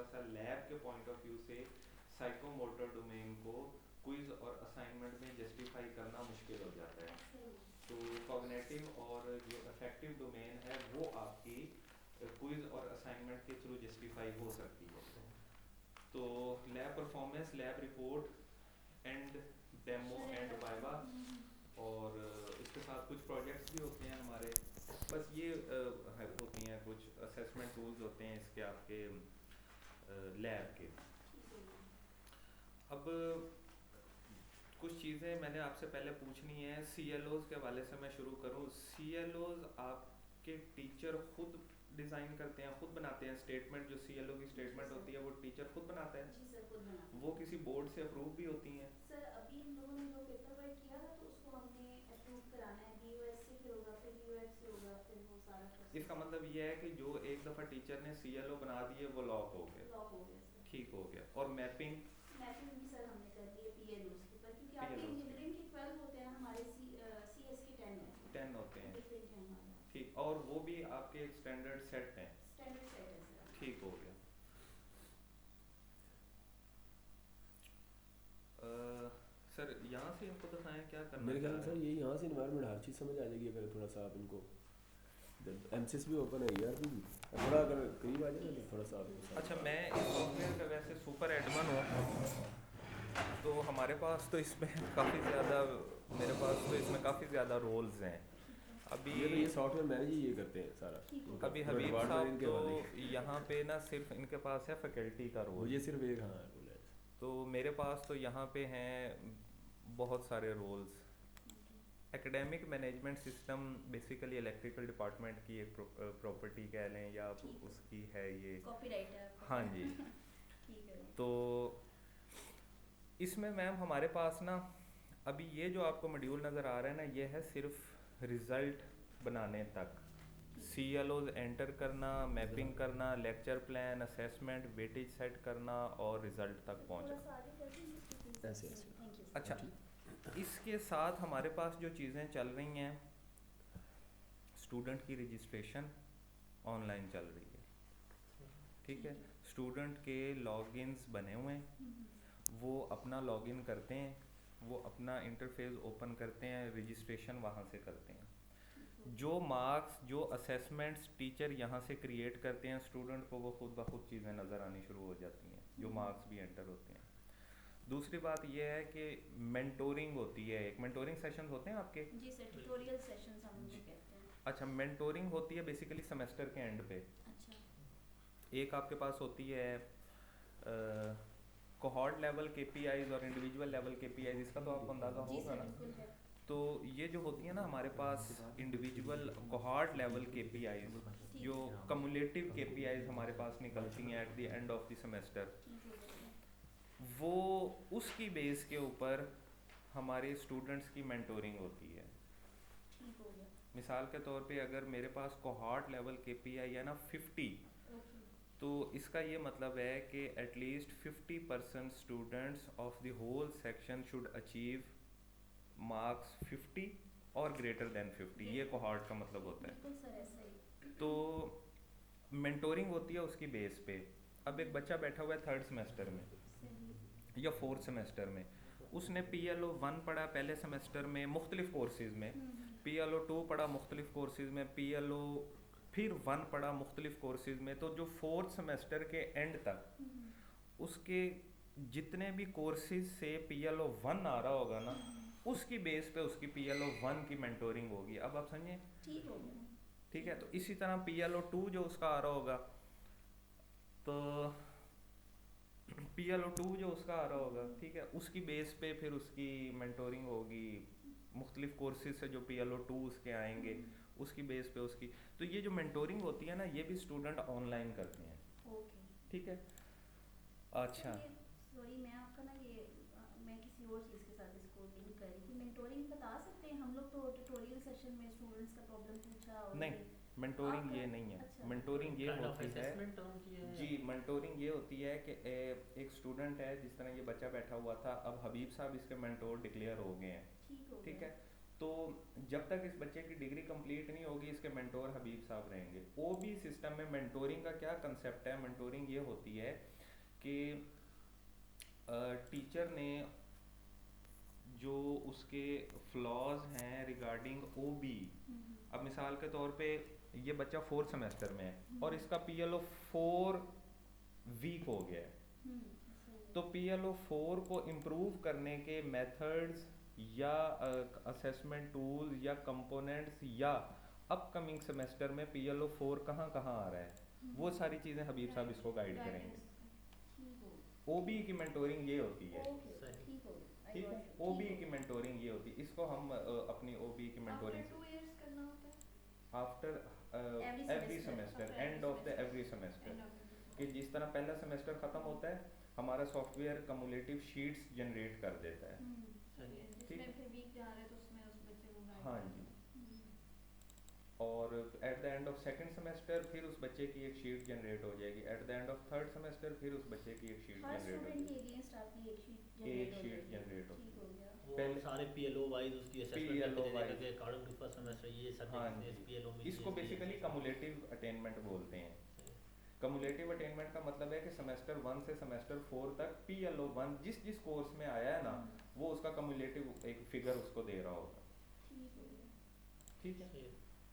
सा लैब के point of view से साइकोमोटर डोमेन को क्विज और असाइनमेंट में जस्टिफाई करना मुश्किल हो जाता है। तो कॉग्निटिव और जो अफेक्टिव डोमेन है वो आपकी क्विज और असाइनमेंट के थ्रू जस्टिफाई हो सकती है। तो lab performance, lab report and demo and viva, और इसके साथ कुछ प्रोजेक्ट्स भी होते हैं हमारे। बस ये होती हैं कुछ असेसमेंट टूल्स होते हैं इसके आपके लैब के। अब कुछ चीज़ें मैंने आपसे पहले पूछनी है सी एल ओज़ के हवाले से। मैं शुरू करूँ, सी एल ओज़ आपके टीचर खुद डिज़ाइन करते हैं, खुद बनाते हैं? स्टेटमेंट जो सी एल ओ की स्टेटमेंट होती है वो टीचर खुद बनाता है? जी सर, खुद बनाते वो हैं। किसी बोर्ड से अप्रूव भी होती हैं? सर अभी हम लोगों ने जो पेपर वर्क किया है तो उसको हमने अप्रूव कराना है, बीओएस से फिर होगा, फिर यूएफ से होगा, फिर वो सारा प्रोसेस। इसका मतलब ये है कि जो एक दफ़ा टीचर ने सी एल ओ बना दिए वो लॉक हो गया? लॉक हो गया सर। ठीक हो गया। और मैपिंग? मैपिंग भी सर हमने कर दी है पीएलओ के ऊपर, क्योंकि पी आपके एल ओ इंजीनियरिंग के 12 होते हैं, हमारे सीएस के 10 है। 10 होते हैं। डिफरेंट है हमारा। ठीक, और वो भी आपके एक स्टैंडर्ड सेट हैं? स्टैंडर्ड सेट है सर। ठीक हो गया। सर यहाँ से इनको दिखाएं क्या करना मेरे ख्याल चाह में रहे सर हैं? ये यहाँ से इन्वायरमेंट हर चीज़ समझ आ जाएगी अगर थोड़ा सा आप इनको एमसीएस भी ओपन है यार भी, थोड़ा अगर करीब आ जाए ना तो थोड़ा सा आपको अच्छा, मैं इस सॉफ्टवेयर का वैसे सुपर एडमन हूँ, तो हमारे पास तो इसमें काफ़ी ज़्यादा, मेरे पास तो इसमें काफ़ी ज़्यादा रोल्स हैं अभी। ये सॉफ्टवेयर मैनेज ही ये करते हैं सारा। अभी पूरा हबीब डिपार्टमेंट साहब इनके तो हवाले है। यहाँ पे ना सिर्फ इनके पास है फैकल्टी का रोल, मुझे सिर्फ एक हाँ रोल है। तो मेरे पास तो यहाँ पे हैं बहुत सारे roles. Academic management system basically electrical department की एक प्रॉपर्टी कह लें या उसकी है ये। कॉपीराइट है आपका। हाँ जी। ठीक है। तो इसमें मैम हमारे पास ना अभी ये जो आपको मॉड्यूल नज़र आ रहा है ना, ये है सिर्फ रिज़ल्ट बनाने तक। सी एल ओज एंटर करना, मैपिंग करना, lecture plan, assessment, weightage set करना और रिज़ल्ट तक पहुंचना। ऐसे ऐसे थैंक यू। अच्छा, इसके साथ हमारे पास जो चीज़ें चल रही हैं, स्टूडेंट की रजिस्ट्रेशन ऑनलाइन चल रही है, ठीक है। स्टूडेंट के लॉगिन्स बने हुए हैं, वो अपना लॉगिन करते हैं, वो अपना इंटरफेस ओपन करते हैं, रजिस्ट्रेशन वहाँ से करते हैं। जो मार्क्स, जो असेसमेंट्स टीचर यहाँ से क्रिएट करते हैं स्टूडेंट को, वो खुद ब खुद चीज़ें नज़र आनी शुरू हो जाती हैं, जो मार्क्स भी एंटर होते हैं। दूसरी बात यह है कि मेंटोरिंग होती है, एक मेंटोरिंग सेशंस होते हैं आपके? जी सर, ट्यूटोरियल सेशंस हम उनको कहते हैं। अच्छा, मेंटोरिंग होती है बेसिकली सेमेस्टर के एंड पे। अच्छा। एक आपके पास होती है कोहॉर्ट लेवल केपीआईज और इंडिविजुअल लेवल केपीआईज, इसका तो आपको अंदाज़ा जी होगा सर, ना। बिल्कुल है। तो ये जो होती है ना हमारे पास इंडिविजुअल कोहॉर्ट लेवल केपीआईज, जो कम्युलेटिव केपीआईज हमारे पास निकलती हैं eight the end of the semester, वो उसकी बेस के ऊपर हमारे स्टूडेंट्स की मेंटोरिंग होती है। ठीक हो गया। मिसाल के तौर पे अगर मेरे पास कोहॉर्ट लेवल केपीआई है ना 50, तो इसका ये मतलब है कि at least 50% students of the whole section should achieve marks 50 और ग्रेटर देन 50, ये कोहॉर्ट का मतलब होता है। बिल्कुल सर, ऐसा ही। तो मेंटोरिंग होती है उसकी बेस पे। अब एक बच्चा बैठा हुआ है थर्ड सेमेस्टर में सही। या फोर्थ सेमेस्टर में, उसने PLO 1 पढ़ा पहले सेमेस्टर में मुख्तलिफ कोर्सेज में, PLO 2 पढ़ा मुख्तलिफ कोर्सेज में, PLO फिर 1 पढ़ा मुख्तलिफ कोर्सेज में। तो जो फोर्थ सेमेस्टर के एंड तक उसके जितने भी कोर्सेज से PLO 1 आ रहा होगा ना, उसकी बेस पे उसकी PLO 1 की मेंटोरिंग होगी। अब आप समझे? ठीक हो गया। ठीक है। तो इसी तरह PLO 2 जो उसका आ रहा होगा, तो PLO 2 जो उसका आ रहा होगा, ठीक है, उसकी बेस पे फिर उसकी मेंटोरिंग होगी मुख्तलिफ कोर्सेज से जो PLO 2 उसके आएंगे, उसकी बेस पे उसकी। तो ये जो मेंटोरिंग होती है ना, ये भी स्टूडेंट ऑनलाइन करते हैं। ओके। ठीक है। अच्छा, सॉरी, मैं आपका ना ये मैं किसी और चीज़ के साथ इसको लिंक कर रही थी। मेंटोरिंग बता सकते हैं? हम लोग तो ट्यूटोरियल सेशन में स्टूडेंट्स का प्रॉब्लम पूछा और नहीं, मेंटोरिंग ये नहीं है। अच्छा। मेंटोरिंग ये होती है है जी, मेंटोरिंग ये होती है कि एक स्टूडेंट है, जिस तरह ये बच्चा बैठा हुआ था, अब हबीब साहब इसके मेंटोर डिक्लेयर हो गए हैं, ठीक हो ठीक गया। है। तो जब तक इस बच्चे की डिग्री कंप्लीट नहीं होगी, इसके मेंटोर हबीब साहब रहेंगे। OB सिस्टम में मेंटोरिंग का क्या कंसेप्ट है? मेंटोरिंग ये होती है कि टीचर ने जो उसके फ्लॉज हैं रिगार्डिंग ओबी, अब मिसाल के तौर पे ये बच्चा 4th सेमेस्टर में है और इसका PLO 4 वीक हो गया है, तो PLO 4 को इम्प्रूव करने के मेथड्स या असेसमेंट टूल्स या कंपोनेंट्स या अपकमिंग सेमेस्टर में PLO 4 कहाँ कहाँ आ रहा है, वो सारी चीज़ें हबीब साहब इसको गाइड करेंगे। OB की मेंटोरिंग ये होती है, ठीक है, OB की मेंटोरिंग ये होती है, इसको हम अपनी OB की mentoring after every semester, and of the every semester, कि जिस तरह पहला सेमेस्टर ख़त्म होता है हमारा सॉफ्टवेयर कम्युलेटिव शीट्स जनरेट कर देता है, ठीक है, हाँ जी, और eight the end of second semester फिर उस बच्चे की एक शीट जनरेट हो जाएगी, eight the end of third semester फिर उस बच्चे की एक शीट जनरेट हो जाएगी, एक शीट जनरेट होगी, वो पहले सारे PLO वाइज उसकी PLO असेसमेंट wise, करके अकॉर्डिंग टू फर्स्ट सेमेस्टर ये हाँ सब्जेक्ट जी, PLO में इसको बेसिकली कम्युलेटिव अटेनमेंट बोलते हैं। कम्युलेटिव अटेनमेंट का मतलब है कि सेमेस्टर 1 से सेमेस्टर 4 तक PLO 1 जिस जिस कोर्स में आया है ना वो उसका कम्युलेटिव एक फिगर उसको दे रहा होगा, ठीक है,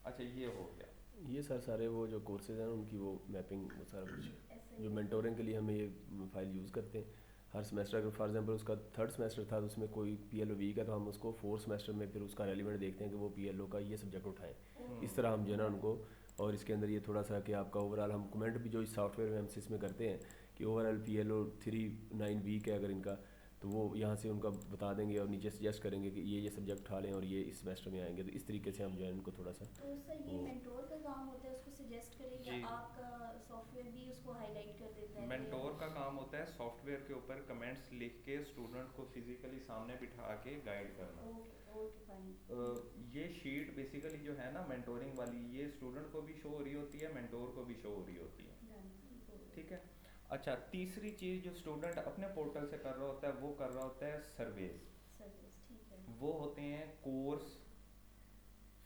अच्छा ये हो गया। ये सर सारे वो जो कोर्सेज हैं उनकी वो मैपिंग वो सारा कुछ जो मेंटोरिंग के लिए हम ये फाइल यूज़ करते हैं हर सेमेस्टर, अगर फॉर एग्जांपल उसका 3rd सेमेस्टर था तो उसमें कोई PLO वीक है तो हम उसको 4th सेमेस्टर में फिर उसका रेलिवेंट देखते हैं कि वो PLO का ये सब्जेक्ट उठाएं, इस तरह हम जो है ना उनको, और इसके अंदर ये थोड़ा सा कि आपका ओवरऑल हम कमेंट भी जो इस सॉफ्टवेयर में MCS में करते हैं कि ओवरऑल PLO 3-9 वीक है अगर इनका, तो वो यहाँ से उनका बता देंगे और नीचे सजेस्ट करेंगे कि ये सब्जेक्ट उठा लें और ये इस सेमेस्टर में आएंगे, तो इस तरीके से हम जो है इनको थोड़ा सा तो सर ये मेंटोर का काम होता है उसको सजेस्ट करे जी। या आपका सॉफ्टवेयर भी उसको हाईलाइट कर देता है? मेंटोर का काम होता है सॉफ्टवेयर के ऊपर कमेंट्स लिख के स्टूडेंट को फिजिकली सामने बिठा के गाइड करना। Okay fine. ये शीट बेसिकली जो है ना मेंटोरिंग वाली, ये स्टूडेंट को भी शो हो रही होती है, मेंटोर को भी शो हो रही होती है, ठीक है। अच्छा, तीसरी चीज़ जो स्टूडेंट अपने पोर्टल से कर रहा होता है वो कर रहा होता है सर्वेज, ठीक है। वो होते हैं कोर्स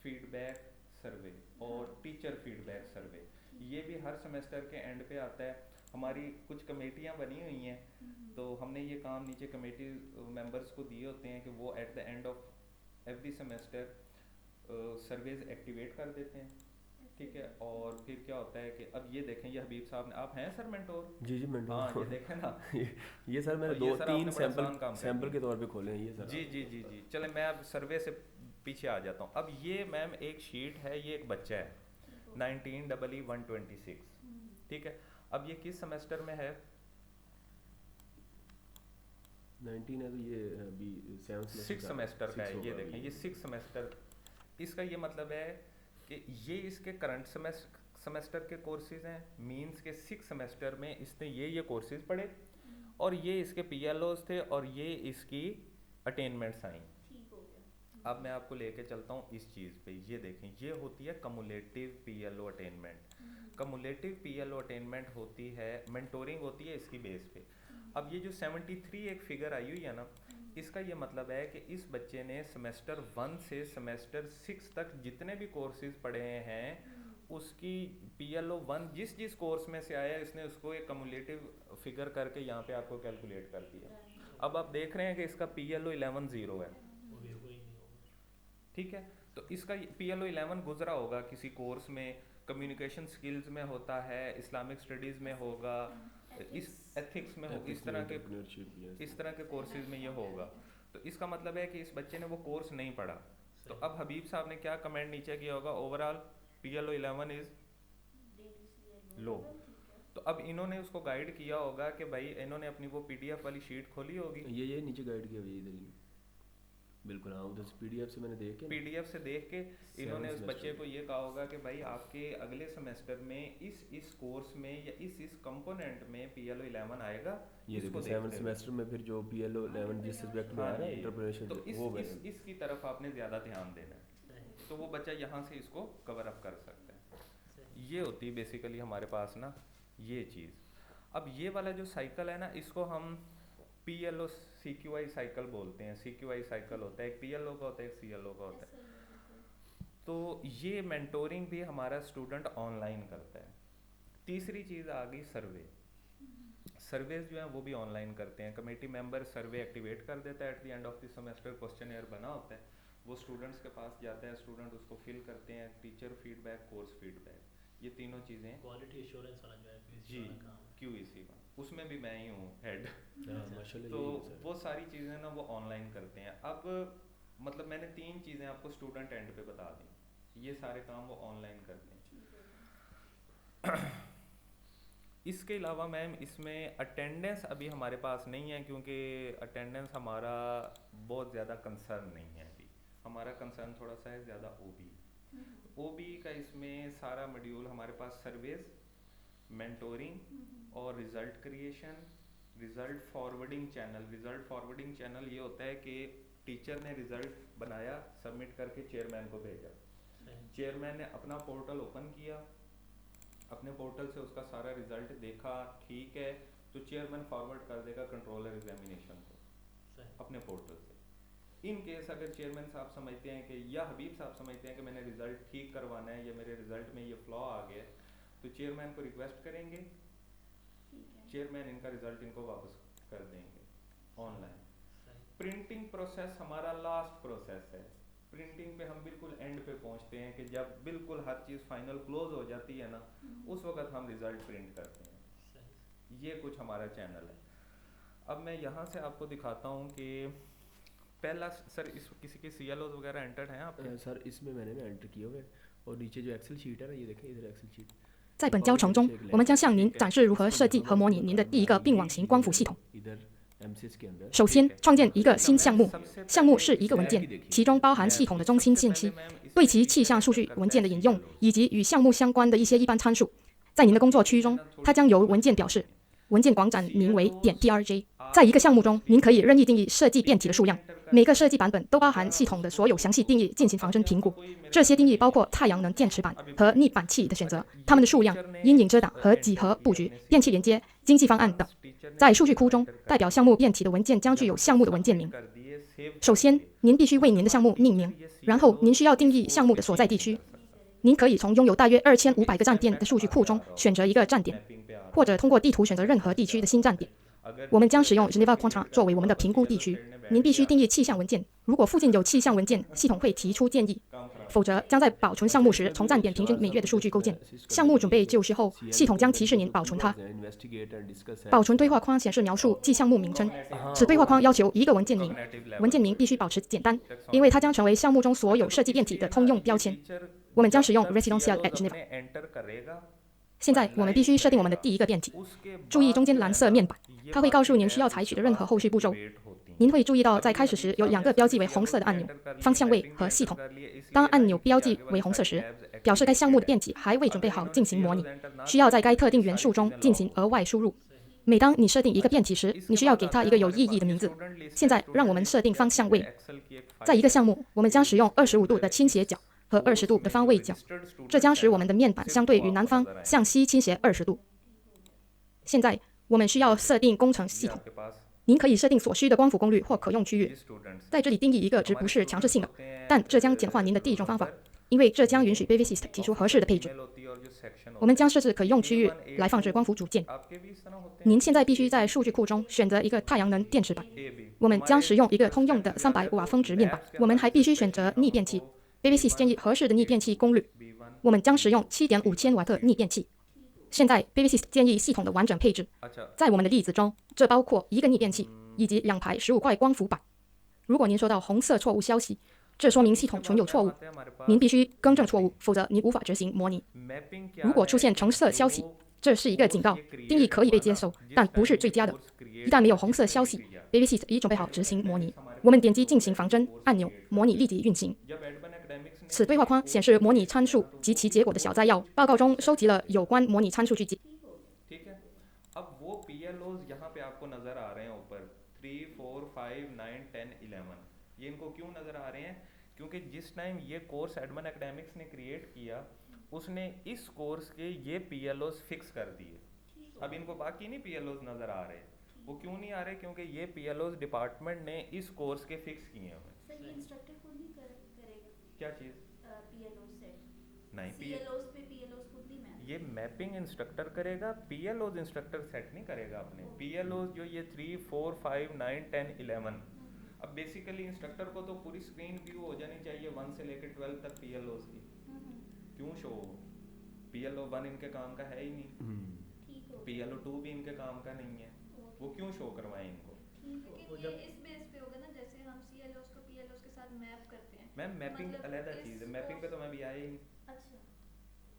फीडबैक सर्वे और टीचर फीडबैक सर्वे, ये भी हर सेमेस्टर के एंड पे आता है। हमारी कुछ कमेटियाँ बनी हुई हैं तो हमने ये काम नीचे कमेटी मेंबर्स को दिए होते हैं कि वो eight the end of every semester surveys activate कर देते हैं, ठीक है। और फिर क्या होता है कि अब ये देखें, ये हबीब साहब ने, आप हैं सर मेंटोर? जी मेंटोर, हाँ ये देखें ना ये सर मैंने तो ये सर 2-3 आपने बड़ा आसान काम कर सैंपल दिया। के तौर पे खोले हैं ये सर। जी जी जी जी, चले मैं अब सर्वे से पीछे आ जाता हूँ। अब ये मैम एक शीट है, ये एक बच्चा है 19EE126, ठीक है। अब ये किस सेमेस्टर में है? 19 है तो ये अभी 6th सेमेस्टर का है, ये देखें ये 6th सेमेस्टर। इसका ये मतलब है कि ये इसके करंट सेमेस्टर के कोर्सेज हैं, मींस के 6th सेमेस्टर में इसने ये कोर्सेज पढ़े और ये इसके PLOs थे और ये इसकी अटेनमेंट्स आई। अब मैं आपको लेके चलता हूँ इस चीज़ पे, ये देखें ये होती है cumulative PLO attainment. Cumulative PLO attainment होती है, मेंटोरिंग होती है इसकी बेस पे। अब ये जो 73 एक फिगर आई हुई है ना, इसका ये मतलब है कि इस बच्चे ने सेमेस्टर 1 से सेमेस्टर 6 तक जितने भी कोर्सेज पढ़े हैं उसकी PLO 1 जिस जिस कोर्स में से आया इसने उसको एक कम्युलेटिव फिगर करके यहाँ पे आपको कैलकुलेट कर दिया। अब आप देख रहे हैं कि इसका PLO 11 0 है, ठीक है। तो इसका PLO 11 गुजरा होगा किसी कोर्स में, कम्युनिकेशन स्किल्स में होता है, इस्लामिक स्टडीज़ में होगा, इस एथिक्स में होगा, इस तरह के कोर्सेज में ये होगा। तो इसका मतलब है कि इस बच्चे ने वो कोर्स नहीं पढ़ा। तो अब हबीब साहब ने क्या कमेंट नीचे किया होगा, ओवरऑल PLO 11 इज लो। तो अब इन्होंने उसको गाइड किया होगा कि भाई इन्होंने अपनी वो PDF वाली शीट खोली होगी, ये नीचे गाइड किया हुआ है इधर ही बिल्कुल। हाँ उधर PDF से मैंने देख के PDF से देख के इन्होंने उस बच्चे को ये कहा होगा कि भाई आपके अगले सेमेस्टर में इस कोर्स में या इस कंपोनेंट में PLO 11 आएगा। ये देखो 7th सेमेस्टर में फिर जो PLO 11 जिस सब्जेक्ट में आ रहा है इंटरप्रिनेशन, तो वो इसकी तरफ आपने ज़्यादा ध्यान देना है, तो वो बच्चा यहाँ से इसको कवर अप कर सकता है। ये होती है बेसिकली हमारे पास ना ये चीज़। अब ये वाला जो साइकिल है ना, इसको हम PLO CQI साइकिल बोलते हैं। CQI साइकिल होता है, एक PLO का होता है, एक CLO का होता है। तो ये मेंटोरिंग भी हमारा स्टूडेंट ऑनलाइन करता है। तीसरी चीज़ आ गई सर्वे। सर्वेज जो हैं वो भी ऑनलाइन करते हैं। कमेटी मेंबर सर्वे एक्टिवेट कर देता है, at the end of the semester question बना होता है, वो स्टूडेंट्स के पास जाता है, स्टूडेंट उसको फिल करते हैं। टीचर फीडबैक, कोर्स फीडबैक, ये तीनों चीज़ें क्वालिटी एश्योरेंस वाला जो है QEC जी वाला काम। QEC का, उसमें भी मैं ही हूँ हेड। माशाल्लाह तो यही है सर। वो सारी चीज़ें ना वो ऑनलाइन करते हैं। अब मतलब मैंने 3 चीज़ें आपको स्टूडेंट एंड पे बता दी, ये सारे काम वो ऑनलाइन करते हैं। इसके अलावा मैम इसमें अटेंडेंस अभी हमारे पास नहीं है, क्योंकि अटेंडेंस हमारा बहुत ज़्यादा कंसर्न नहीं है। अभी हमारा कंसर्न थोड़ा सा है ज़्यादा OB का। इसमें सारा मॉड्यूल हमारे पास सर्वेज, मेंटोरिंग और result creation, result forwarding channel. Result forwarding channel ये होता है कि टीचर ने रिजल्ट बनाया, सबमिट करके चेयरमैन को भेजा, चेयरमैन ने अपना पोर्टल ओपन किया, अपने पोर्टल से उसका सारा रिजल्ट देखा, ठीक है, तो चेयरमैन फॉरवर्ड कर देगा कंट्रोलर एग्जामिनेशन को अपने पोर्टल से। इन केस अगर चेयरमैन साहब समझते हैं कि या हबीब साहब समझते हैं कि मैंने रिजल्ट ठीक करवाना है या मेरे रिजल्ट में ये फ्लॉ आ गया, तो चेयरमैन को रिक्वेस्ट करेंगे, चेयरमैन इनका रिजल्ट इनको वापस कर देंगे ऑनलाइन। प्रिंटिंग प्रोसेस हमारा लास्ट प्रोसेस है। प्रिंटिंग पे हम बिल्कुल एंड पे पहुंचते हैं कि जब बिल्कुल हर चीज़ फाइनल क्लोज हो जाती है ना, उस वक्त हम रिजल्ट प्रिंट करते हैं। ये कुछ हमारा चैनल है। अब मैं यहाँ से आपको दिखाता हूँ कि पहला सर इस किसी के CLOs वगैरह एंटर्ड हैं आपके? सर इसमें मैंने ना एंटर किया हुआ है, और नीचे जो एक्सेल शीट है ना, ये देखें इधर एक्सेल शीट।在本教程中，我们将向您展示如何设计和模拟您的第一个并网型光伏系统。 इधर MCS के अंदर 首先，创建一个新项目，项目是一个文件，其中包含系统的中心信息、对其气象数据文件的引用，以及与项目相关的一些一般参数。在您的工作区中，它将由文件表示。文件广展名为点 .drj。在一个项目中，您可以任意定义设计变体的数量，每个设计版本都包含系统的所有详细定义进行仿真评估。这些定义包括太阳能电池板和逆板器的选择、它们的数量、阴影遮挡和几何布局、电气连接、经济方案等。在数据库中，代表项目变体的文件将具有项目的文件名。首先，您必须为您的项目命名，然后您需要定义项目的所在地区。您可以从拥有大约2500个站点的数据库中选择一个站点，或者通过地图选择任何地区的新站点。我们将使用 Geneva Contract 作为我们的评估地区。您必须定义气象文件，如果附近有气象文件，系统会提出建议，否则将在保存项目时从站点平均每月的数据构建。项目准备就绪后，系统将提示您保存它。保存对话框显示描述即项目名称，此对话框要求一个文件名，文件名必须保持简单，因为它将成为项目中所有设计变体的通用标签。我们将使用 Residencial at Geneva。现在我们必须设定我们的第一个变体，注意中间蓝色面板，它会告诉您需要采取的任何后续步骤。您会注意到在开始时有2个标记为红色的按钮，方向位和系统。当按钮标记为红色时，表示该项目的变体还未准备好进行模拟，需要在该特定元素中进行额外输入。每当你设定一个变体时，你需要给它一个有意义的名字。现在让我们设定方向位，在一个项目，我们将使用25度的倾斜角和20度的方位角，这将使我们的面板相对于南方向西倾斜20度。现在我们需要设定工程系统，您可以设定所需的光伏功率或可用区域，在这里定义一个值不是强制性的，但这将简化您的第一种方法，因为这将允许 Bavisys 提出合适的配置。我们将设置可用区域来放置光伏组件。您现在必须在数据库中选择一个太阳能电池板，我们将使用一个通用的300瓦峰值面板。我们还必须选择逆变器。Bavisys 建议合适的逆变器功率，我们将使用7.5千瓦特逆变器。现在 Bavisys 建议系统的完整配置，在我们的例子中，这包括一个逆变器以及2排15块光伏板。如果您收到红色错误消息，这说明系统存有错误，您必须更正错误，否则您无法执行模拟。如果出现橙色消息，这是一个警告，定义可以被接受，但不是最佳的。一旦没有红色消息， Bavisys 已准备好执行模拟。我们点击进行仿真按钮，模拟立即运行。此对话框显示模拟参数及其结果的小摘要，报告中收集了有关模拟参数聚集。ठीक है, अब वो PLOs यहाँ पे आपको नजर आ रहे हैं ऊपर 3, 4, 5, 9, 10, 11। ये इनको क्यों नजर आ रहे हैं? क्योंकि जिस टाइम ये कोर्स एडमन एकेडमिक्स ने क्रिएट किया, उसने इस कोर्स के ये PLOs फिक्स कर दिए। अब इनको बाकी नहीं PLOs नजर आ रहे। वो क्यों नहीं आ रहे? क्योंकि ये PLOs डिपार्टमेंट ने इस कोर्स के फिक्स किए हुए। सर ये इंस्ट्रक्टर खुद ही करेगा क्या चीज़? PLO सेट नहीं CLOs पे PLOs खुद ही मैप ये मैपिंग इंस्ट्रक्टर करेगा, PLOs इंस्ट्रक्टर सेट नहीं करेगा अपने। PLOs जो ये 3, 4, 5, 9, 10, 11, अब बेसिकली इंस्ट्रक्टर को तो पूरी स्क्रीन व्यू हो जानी चाहिए 1 से लेकर 12 तक PLOs की, क्यों शो हो? PLO 1 इनके काम का है ही नहीं, ठीक हो PLO 2 भी इनके काम का नहीं है, वो क्यों शो करवाएं इनको? लेकिन ये इस बेस पे होगा ना, जैसे हम CLOs को PLOs के साथ मैप करते हैं। मैम मैपिंग मतलब अलग इस चीज़ है, मैपिंग पे तो मैं भी आया ही नहीं। अच्छा,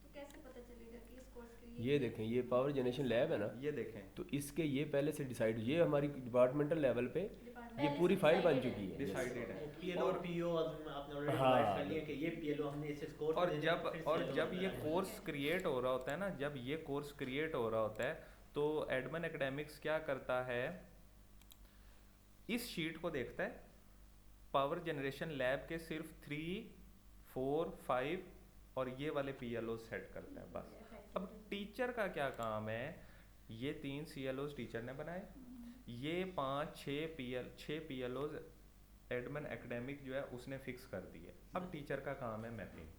तो कैसे पता चलेगा कि इस कोर्स के ये देखें, ये पावर जनरेशन लैब है ना, ये देखें, तो इसके ये पहले से डिसाइड, ये हमारी डिपार्टमेंटल लेवल पे ये पहले पूरी से फाइल बन decided चुकी है। डिसाइडेड है। PLO और PO आपने ऑलरेडी हाँ। डिवाइड कर लिया कि ये PLO हमने इस कोर्स और जब ये कोर्स क्रिएट हो रहा होता है ना, जब ये कोर्स क्रिएट हो रहा होता है तो एडमन एकेडमिक्स क्या करता है, इस शीट को देखता है, पावर जनरेशन लैब के सिर्फ 3, 4, 5 और ये वाले PLO सेट करता है बस। अब टीचर का क्या काम है, ये 3 CLOs टीचर ने बनाए, ये 5, 6 PLOs एडमन एकेडमिक जो है उसने फिक्स कर दिए। अब टीचर का काम है मैपिंग।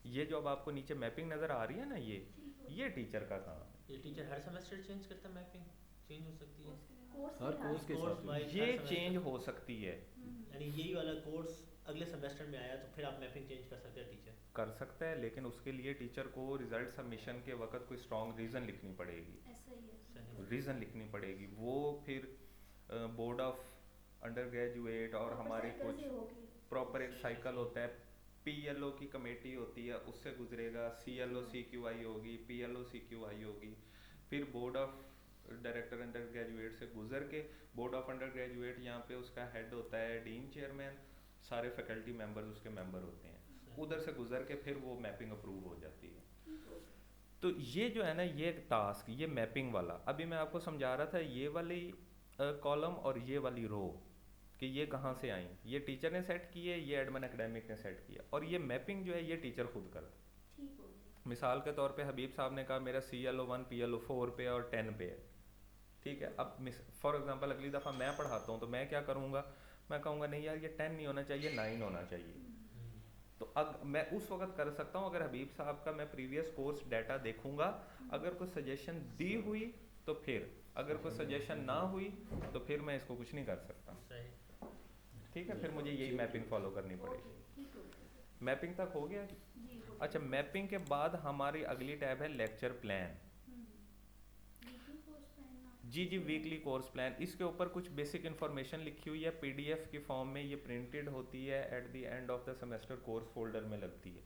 ये जो अब आपको नीचे मैपिंग नज़र आ रही है ना, ये टीचर का काम है। ये टीचर हर सेमेस्टर चेंज करता है, मैपिंग चेंज हो सकती है हर कोर्स के कोर्स साथ वाइज, ये चेंज हो सकती है, यानी यही वाला कोर्स अगले सेमेस्टर में आया तो फिर आप मैपिंग चेंज कर सकते हैं टीचर कर सकता है, लेकिन उसके लिए टीचर को रिजल्ट सबमिशन के वक्त कोई स्ट्रॉन्ग रीज़न लिखनी पड़ेगी, ऐसा ही है। सही रीज़न लिखनी पड़ेगी। वो फिर बोर्ड ऑफ अंडर ग्रेजुएट और हमारे कुछ प्रॉपर एक साइकिल होता है, PLO की कमेटी होती है, उससे गुजरेगा, CLO CQI होगी, PLO CQI होगी, फिर board of director under graduate से गुजर के बोर्ड ऑफ अंडर ग्रेजुएट, यहाँ पे उसका हेड होता है डीन चेयरमैन, सारे फैकल्टी मेंबर्स उसके मेंबर होते हैं, उधर से गुजर के फिर वो मैपिंग अप्रूव हो जाती है। तो ये जो है ना, ये टास्क, ये मैपिंग वाला, अभी मैं आपको समझा रहा था, ये वाली कॉलम और ये वाली रो कि ये कहाँ से आई, ये टीचर ने सेट की है, ये एडमन एकेडमिक ने सेट किया, और ये मैपिंग जो है ये टीचर खुद करता। मिसाल के तौर पे हबीब साहब ने कहा मेरा CLO 1 PLO 4 पे और 10 पे है, ठीक है। अब फॉर एग्जांपल अगली दफ़ा मैं पढ़ाता हूँ तो मैं क्या करूँगा, मैं कहूँगा नहीं यार ये 10 नहीं होना चाहिए, 9 होना चाहिए। तो मैं उस वक्त कर सकता हूँ, अगर हबीब साहब का मैं प्रीवियस कोर्स डाटा देखूंगा, अगर कोई सजेशन दी हुई तो फिर, अगर कोई सजेशन ना हुई तो फिर मैं इसको कुछ नहीं कर सकता, ठीक है। फिर मुझे यही मैपिंग फॉलो करनी पड़ेगी। मैपिंग तक हो गया? अच्छा, मैपिंग के बाद हमारी अगली टैब है लेक्चर प्लान। जी, वीकली कोर्स प्लान। इसके ऊपर कुछ बेसिक इन्फॉर्मेशन लिखी हुई है, PDF की फॉर्म में ये प्रिंटेड होती है, at the end of the semester course folder में लगती है।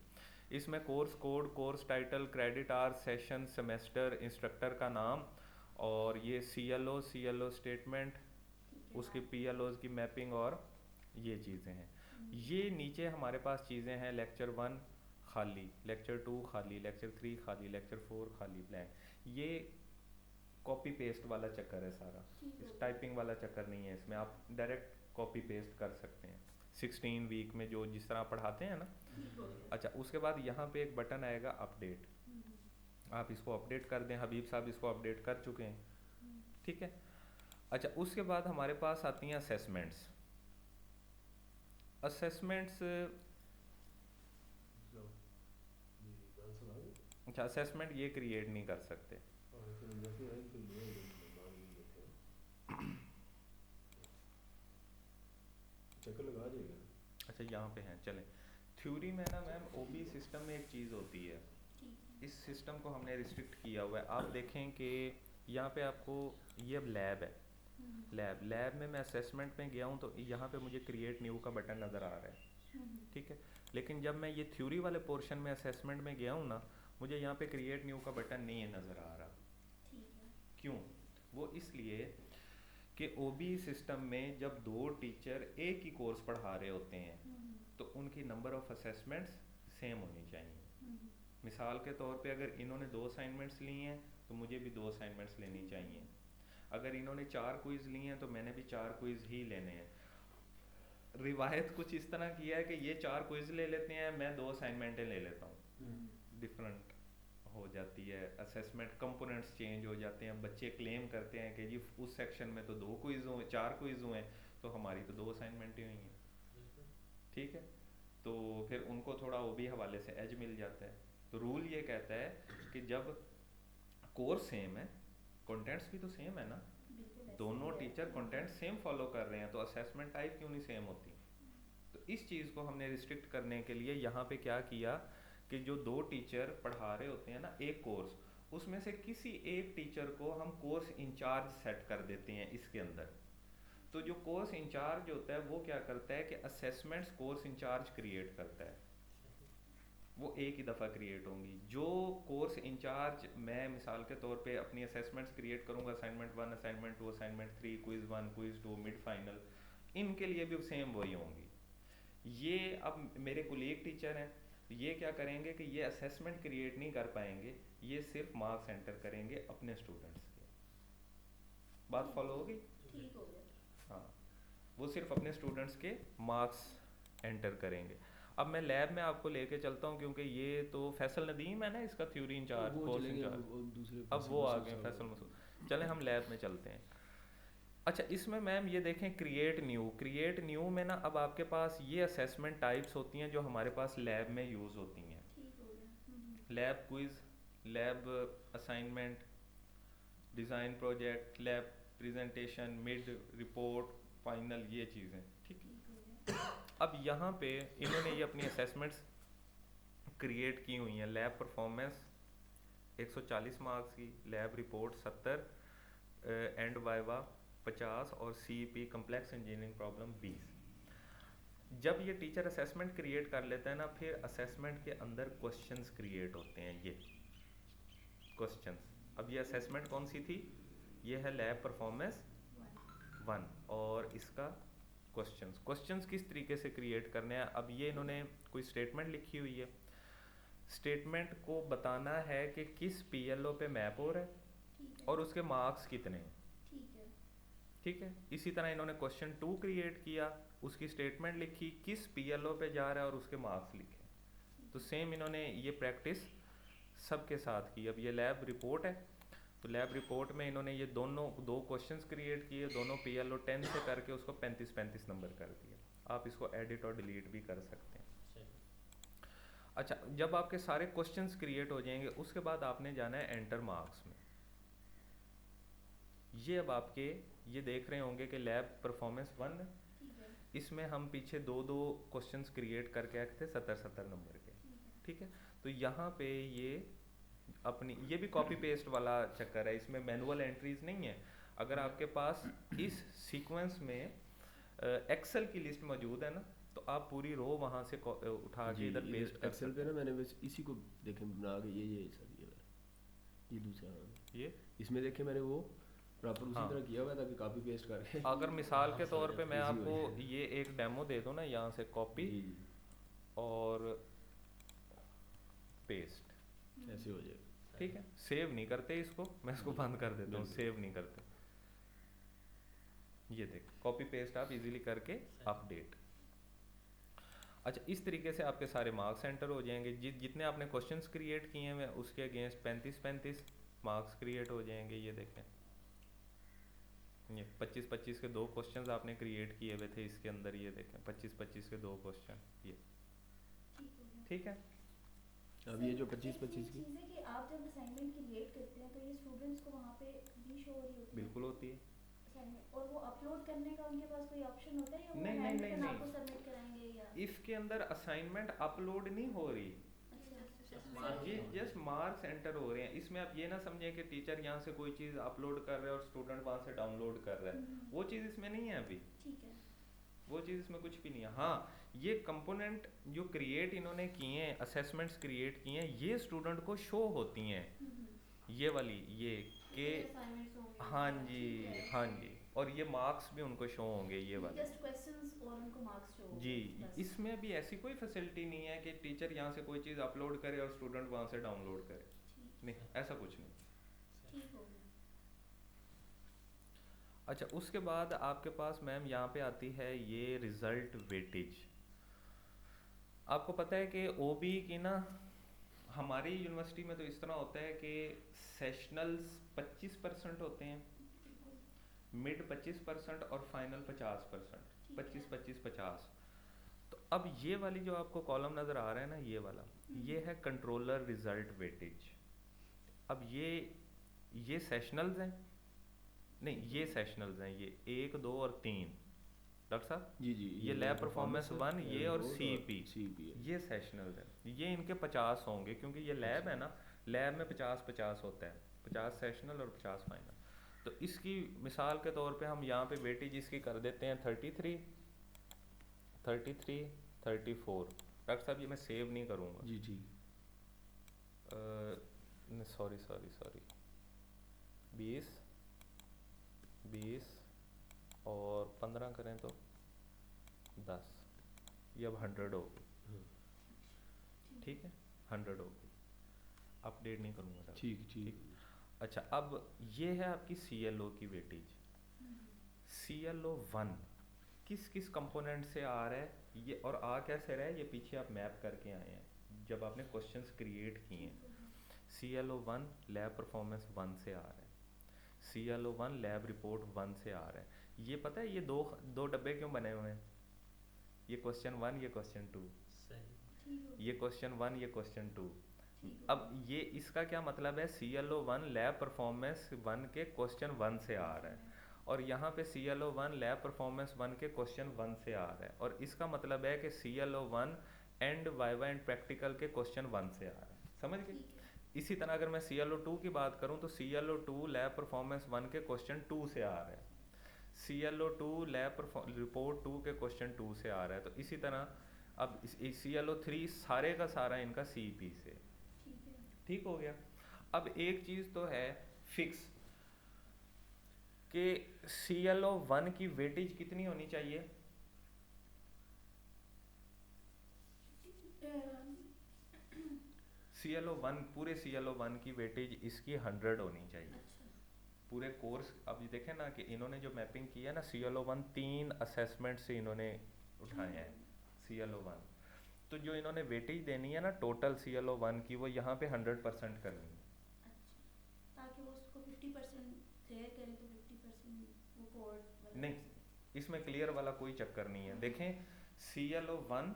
इसमें course code, course title, credit hour, session, semester, instructor का नाम, और ये CLO स्टेटमेंट, उसकी PLOs की मैपिंग, और ये चीज़ें हैं। ये नीचे हमारे पास चीज़ें हैं, लेक्चर 1 खाली, लेक्चर 2 खाली, लेक्चर 3 खाली, लेक्चर 4 खाली, ब्लैंक। ये कॉपी पेस्ट वाला चक्कर है सारा, इस टाइपिंग वाला चक्कर नहीं है इसमें, आप डायरेक्ट कॉपी पेस्ट कर सकते हैं 16 वीक में जो जिस तरह पढ़ाते हैं ना। अच्छा, उसके बाद यहाँ पे एक बटन आएगा अपडेट, आप इसको अपडेट कर दें, हबीब साहब इसको अपडेट कर चुके हैं, ठीक है। अच्छा, उसके बाद हमारे पास आती हैं असेसमेंट्स। अच्छा, असेसमेंट ये क्रिएट नहीं कर सकते। अच्छा, यहाँ पे हैं, चलें। थ्योरी में ना मैम OB सिस्टम में एक चीज़ होती है, इस सिस्टम को हमने रिस्ट्रिक्ट किया हुआ है। आप देखें कि यहाँ पे आपको ये अब लैब है, लैब में मैं असेसमेंट में गया हूँ तो यहाँ पे मुझे क्रिएट न्यू का बटन नज़र आ रहा है, ठीक है। लेकिन जब मैं ये थ्योरी वाले पोर्शन में असेसमेंट में गया हूँ ना, मुझे यहाँ पे क्रिएट न्यू का बटन नहीं है नज़र आ रहा। क्यों? वो इसलिए कि OB सिस्टम में जब 2 टीचर एक ही कोर्स पढ़ा रहे होते हैं तो उनकी नंबर ऑफ असेसमेंट्स सेम होनी चाहिए। मिसाल के तौर पे अगर इन्होंने 2 असाइनमेंट्स ली हैं तो मुझे भी 2 असाइनमेंट्स लेनी चाहिए। अगर इन्होंने 4 क्विज़ लिए हैं तो मैंने भी 4 क्विज़ ही लेने हैं। रिवायत कुछ इस तरह की है कि ये 4 क्विज़ ले लेते हैं, मैं 2 असाइनमेंटें ले लेता हूँ, डिफरेंट हो जाती है। असेसमेंट कंपोनेंट्स चेंज हो जाते हैं, बच्चे क्लेम करते हैं कि जी उस सेक्शन में तो 2 क्विज़ हुए, 4 क्विज़ हुए, तो हमारी तो 2 असाइनमेंट ही हुई हैं, ठीक है। तो फिर उनको थोड़ा ओबी हवाले से एज मिल जाता है। तो रूल ये कहता है कि जब कोर्स सेम है, कंटेंट्स भी तो सेम है ना, बिल्कुल ऐसे दोनों ही है। टीचर कंटेंट सेम फॉलो कर रहे हैं, तो असेसमेंट टाइप क्यों नहीं सेम होती। तो इस चीज़ को हमने रिस्ट्रिक्ट करने के लिए यहाँ पे क्या किया कि जो दो टीचर पढ़ा रहे होते हैं ना एक कोर्स, उसमें से किसी एक टीचर को हम कोर्स इंचार्ज सेट कर देते हैं इसके अंदर। तो जो कोर्स इंचार्ज होता है वो क्या करता है कि असेसमेंट्स कोर्स इंचार्ज क्रिएट करता है, वो एक ही दफ़ा क्रिएट होंगी। जो कोर्स इंचार्ज, मैं मिसाल के तौर पे अपनी असेसमेंट्स क्रिएट करूँगा, assignment 1, assignment 2, assignment 3, quiz 1, quiz 2, mid final, इनके लिए भी सेम वही होंगी। ये अब मेरे कोलीग टीचर हैं, ये क्या करेंगे कि ये असेसमेंट क्रिएट नहीं कर पाएंगे, ये सिर्फ मार्क्स एंटर करेंगे अपने स्टूडेंट्स के। बात फॉलो होगी? ठीक हो गया। हाँ, वो सिर्फ अपने स्टूडेंट्स के मार्क्स एंटर करेंगे। अब मैं लैब में आपको लेके चलता हूँ, क्योंकि ये तो फैसल नदीम है ना इसका थ्योरी इंचार्ज, कोर्स इंचार्ज, अब वो आ गए फैसल मसूद। चलें हम लैब में चलते हैं। अच्छा, इसमें मैम ये देखें क्रिएट न्यू, क्रिएट न्यू में ना अब आपके पास ये असेसमेंट टाइप्स होती हैं जो हमारे पास लैब में यूज़ होती हैं। ठीक हो गया। Lab quiz, lab assignment, design project, lab presentation, mid report, final, ये चीज़ें। ठीक है, ठीक हो गया। अब यहाँ पे इन्होंने ये अपनी असेसमेंट्स क्रिएट की हुई हैं। लैब परफॉर्मेंस 140 मार्क्स की, लैब रिपोर्ट 70, एंड वाइवा 50 और CEP कम्प्लेक्स इंजीनियरिंग प्रॉब्लम 20। जब ये टीचर असेसमेंट क्रिएट कर लेता है ना, फिर असेसमेंट के अंदर क्वेश्चंस क्रिएट होते हैं। ये क्वेश्चंस, अब ये असेसमेंट कौन सी थी, ये है लैब परफॉर्मेंस 1, और इसका क्वेश्चंस किस तरीके से क्रिएट करने हैं। अब ये इन्होंने कोई स्टेटमेंट लिखी हुई है, स्टेटमेंट को बताना है कि किस PLO पे मैप हो रहा है ठीक है। और उसके मार्क्स कितने हैं। ठीक है। ठीक है, इसी तरह इन्होंने क्वेश्चन 2 क्रिएट किया, उसकी स्टेटमेंट लिखी, किस PLO पे जा रहा है और उसके मार्क्स लिखे। तो सेम इन्होंने ये प्रैक्टिस सबके साथ की। अब ये लैब रिपोर्ट है, तो लैब रिपोर्ट में इन्होंने ये दो क्वेश्चंस क्रिएट किए, दोनों PLO 10 से करके उसको 35-35 नंबर कर दिया। आप इसको एडिट और डिलीट भी कर सकते हैं। अच्छा, जब आपके सारे क्वेश्चंस क्रिएट हो जाएंगे, उसके बाद आपने जाना है एंटर मार्क्स में। ये अब आपके ये देख रहे होंगे कि लैब परफॉर्मेंस 1 है, ठीक है। इसमें हम पीछे दो क्वेश्चंस क्रिएट करके आए थे 70-70 नंबर के। ठीक है, तो यहाँ पे ये अपनी ये भी कॉपी पेस्ट वाला चक्कर है, इसमें मैनुअल एंट्रीज नहीं है। अगर आपके पास इस सीक्वेंस में एक्सेल की लिस्ट मौजूद है ना, तो आप पूरी रो वहाँ से उठा के इधर पेस्ट कर एक्सेल पे ना मैंने बस इसी को देखें बना के ये सर ये दूसरा, ये इसमें देखे मैंने वो प्रॉपर उसी हाँ। तरह किया हुआ था कि कॉपी पेस्ट करके। अगर मिसाल के तौर पे मैं Easy हो आपको जाए। ये एक डेमो दे दूँ ना, यहाँ से कॉपी जी, और पेस्ट, ऐसे हो जाए। ठीक है, सेव नहीं करते इसको, मैं इसको बंद कर देता हूँ, बिल्कुल। सेव नहीं करते। ये देख, कॉपी पेस्ट आप इजीली करके अपडेट। अच्छा, इस तरीके से आपके सारे मार्क्स एंटर हो जाएंगे। जितने आपने क्वेश्चंस क्रिएट किए हैं उसके अगेंस्ट 35-35 मार्क्स क्रिएट हो जाएंगे। ये देखें, ये 25-25 के 2 क्वेश्चंस आपने क्रिएट किए हुए थे इसके अंदर। ये देखें 25-25 के 2 क्वेश्चन, ये ठीक हो गया। ठीक है। अब ये जो सर, 25-25 की चीज़ है कि आप जब असाइनमेंट क्रिएट करते हैं तो ये स्टूडेंट्स को वहाँ पे भी शो हो रही होती है बिल्कुल होती है। assignment, और वो अपलोड करने का उनके पास कोई ऑप्शन होता है या वो नहीं, नहीं, हैंडरिटन नहीं, आपको नहीं। सबमिट कराएंगे या इसके अंदर असाइनमेंट अपलोड नहीं हो रही, ये जस्ट मार्क्स एंटर हो रहे हैं। इसमें आप ये ना समझें कि टीचर यहाँ से कोई चीज़ अपलोड कर रहा है और स्टूडेंट वहाँ से डाउनलोड कर रहा है, वो चीज़ इसमें नहीं है अभी। ठीक है। वो चीज़ इसमें कुछ भी नहीं है। हाँ, ये कंपोनेंट जो क्रिएट इन्होंने किए हैं, असेसमेंट्स क्रिएट किए हैं, ये स्टूडेंट को शो होती हैं। ये वाली ये के assignments होंगे। हाँ जी, ठीक है। हाँ जी, और ये मार्क्स भी उनको शो होंगे, ये वाले। जस्ट क्वेश्चंस और उनको मार्क्स शो जी, इसमें भी ऐसी कोई फैसिलिटी नहीं है कि टीचर यहाँ से कोई चीज़ अपलोड करे और स्टूडेंट वहाँ से डाउनलोड करे। नहीं, ऐसा कुछ नहीं। ठीक हो गया। अच्छा, उसके बाद आपके पास मैम यहाँ पे आती है ये रिजल्ट वेटेज। आपको पता है कि OB की ना हमारी यूनिवर्सिटी में तो इस तरह होता है कि सेशनल्स 25% होते हैं, मिड 25% और फाइनल 50%, 25-25-50। तो अब ये वाली जो आपको कॉलम नज़र आ रहा है ना, ये वाला, ये है कंट्रोलर रिजल्ट वेटेज। अब ये सेशनल्स हैं, नहीं ये सेशनल्स हैं, ये 1 2 और 3 डॉक्टर साहब जी जी, ये लैब परफॉर्मेंस 1 ये और CP CP ये सेशनल्स हैं। ये इनके 50 होंगे क्योंकि ये लैब है ना, लैब में 50-50 होता है, 50 सेशनल और 50 फाइनल। तो इसकी मिसाल के तौर पे हम यहाँ पे वेटेज इसकी कर देते हैं 33 34। डॉक्टर साहब ये मैं सेव नहीं करूँगा जी जी, सॉरी 20 और 15 करें तो 10, ये अब 100 होगी। ठीक है 100 होगी, अपडेट नहीं करूँगा डॉक्टर। ठीक ठीक। अच्छा अब ये है आपकी CLO की वेटेज। CLO 1 किस किस कंपोनेंट से आ रहा है ये, और आ कैसे रहा है ये पीछे आप मैप करके आए हैं जब आपने क्वेश्चंस क्रिएट किए हैं। CLO 1 लैब परफॉर्मेंस 1 से आ रहा है, CLO 1 लैब रिपोर्ट 1 से आ रहा है। ये पता है ये दो डब्बे क्यों बने हुए हैं? ये क्वेश्चन 1 ये क्वेश्चन 2, ये क्वेश्चन 1 ये क्वेश्चन 2। अब ये इसका क्या मतलब है, CLO 1 लैब परफॉर्मेंस 1 के क्वेश्चन 1 से आ रहा है, और यहाँ पे CLO 1 लैब परफॉर्मेंस 1 के क्वेश्चन 1 से आ रहा है, और इसका मतलब है कि CLO 1 and viva and practical के क्वेश्चन 1 से आ रहा है। समझ गए? इसी तरह अगर मैं CLO 2 की बात करूँ तो CLO 2 लैब परफॉर्मेंस 1 के क्वेश्चन 2 से आ रहा है, CLO 2 लैब रिपोर्ट 2 के क्वेश्चन 2 से आ रहा है। तो इसी तरह अब CLO 3 सारे का सारा इनका CP से। ठीक हो गया। अब एक चीज़ तो है फिक्स कि CLO 1 की वेटेज कितनी होनी चाहिए? CLO 1 पूरे CLO 1 की वेटेज इसकी 100 होनी चाहिए पूरे कोर्स। अब ये देखें ना कि इन्होंने जो मैपिंग की है ना, CLO 1 3 असेसमेंट से इन्होंने उठाए हैं CLO 1, तो जो इन्होंने वेटेज देनी है ना टोटल CLO 1 की, वो यहाँ पे 100% करनी है। ताकि वो उसको 50% शेयर करें तो 50% वो कोड नहीं, इसमें क्लियर वाला कोई चक्कर नहीं है। देखें CLO 1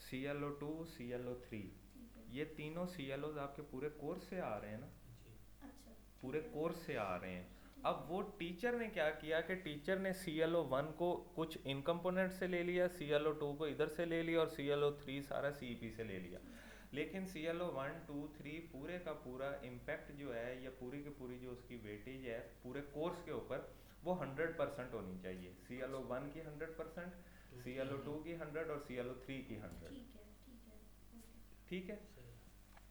CLO 2 CLO 3 ये तीनों CLOs आपके पूरे कोर्स से आ रहे हैं ना, पूरे कोर्स से आ रहे हैं। अब वो टीचर ने क्या किया कि टीचर ने CLO 1 को कुछ इन कंपोनेंट से ले लिया, CLO 2 को इधर से ले लिया, और CLO 3 सारा CP से ले लिया। लेकिन CLO 1 2 3 पूरे का पूरा इम्पैक्ट जो है या पूरी की पूरी जो उसकी वेटेज है पूरे कोर्स के ऊपर वो 100% होनी चाहिए। CLO 1 की 100%, CLO 2 की 100 और CLO 3 की 100। ठीक है।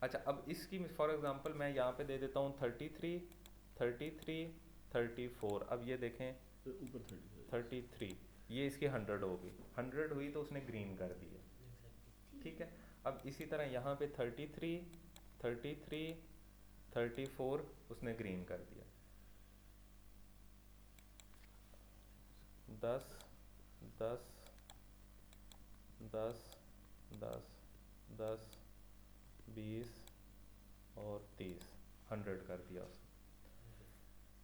अच्छा अब इसकी फॉर एग्जांपल मैं यहाँ पे दे देता हूँ 33 33 34। अब ये देखें ऊपर 33 ये इसकी 100 होगी, 100 हुई तो उसने ग्रीन कर दिया। ठीक है। अब इसी तरह यहाँ पे 33 33 34 उसने ग्रीन कर दिया। 10 10 10 10 10 20 और 30 100 कर दिया उसने।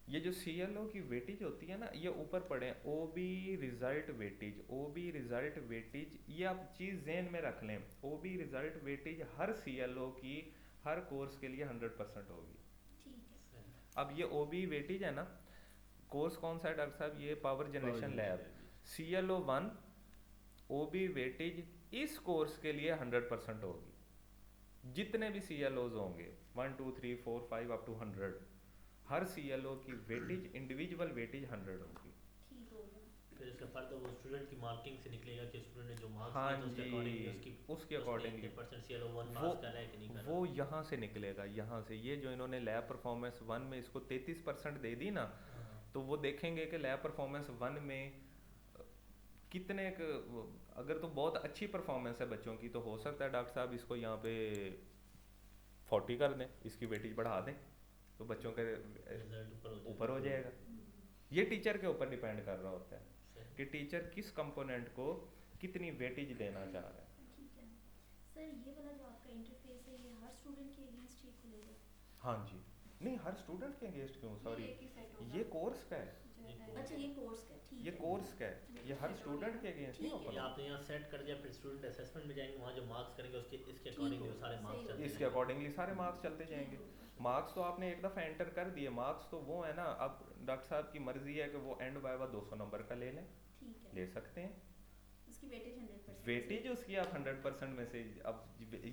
ये जो CLO की वेटेज होती है ना, ये ऊपर पड़े OB result weightage, OB result weightage, ये आप चीज़ ज़हन में रख लें। OB रिजल्ट वेटेज हर CLO की हर कोर्स के लिए 100% होगी। अब ये OB वेटेज है ना, कोर्स कौन सा है डॉक्टर साहब? ये power generation lab. CLO 1 OB weightage इस कोर्स के लिए 100% होगी। जितने भी CLOs होंगे 1 2 3 4 5 अप टू 100, हर CLO की वेटेज इंडिविजुअल वेटेज 100 होगी। फिर इसका फर्दर वो स्टूडेंट की मार्किंग से निकलेगा कि स्टूडेंट ने जो मार्क्स हाँ दिए तो जी, उसके अकॉर्डिंगली परसेंट CLO 1 पास कर रहा है कि नहीं कर रहा। वो यहाँ से निकलेगा, यहाँ से। ये जो इन्होंने लैब परफॉर्मेंस 1 में इसको 33% दे दी ना, तो वो देखेंगे कि लैब परफॉर्मेंस 1 में कितने अगर तो बहुत अच्छी परफॉर्मेंस है बच्चों की, तो हो सकता है डॉक्टर साहब इसको यहाँ पे 40 कर दें, इसकी वेटेज बढ़ा दें, तो बच्चों के ऊपर हो जाएगा। ये टीचर के ऊपर डिपेंड कर रहा होता है कि टीचर किस कंपोनेंट को कितनी वेटेज देना चाह रहा है। सर ये वाला जो आपका इंटरफेस है ये हर स्टूडेंट के अगेंस्ट ही खुलेगा? हाँ जी, नहीं हर स्टूडेंट के अगेंस्ट क्यों, सॉरी ये कोर्स का है। अच्छा ये कोर्स का ठीक ये है। कोर्स का है, ये हर स्टूडेंट के अगेंस्ट नहीं ठीक है। ओपन ये होगा। आपने यहाँ सेट कर दिया, फिर स्टूडेंट असेसमेंट में जाएंगे, वहाँ जो मार्क्स करेंगे उसके इसके ठीक अकॉर्डिंगली वो होगा, सारे सही मार्क्स होगा। चलते इसके जाएंगे। अकॉर्डिंगली सारे मार्क्स चलते ठीक जाएंगे। होगा। मार्क्स तो आपने एक दफ़ा एंटर कर दिए, मार्क्स तो वो है ना, अब डॉक्टर साहब की मर्जी है कि वो एंड बाय 200 नंबर का ले लें, ठीक है। ले सकते हैं। उसकी वेटेज 100%। वेटेज उसकी आप 100% में से, अब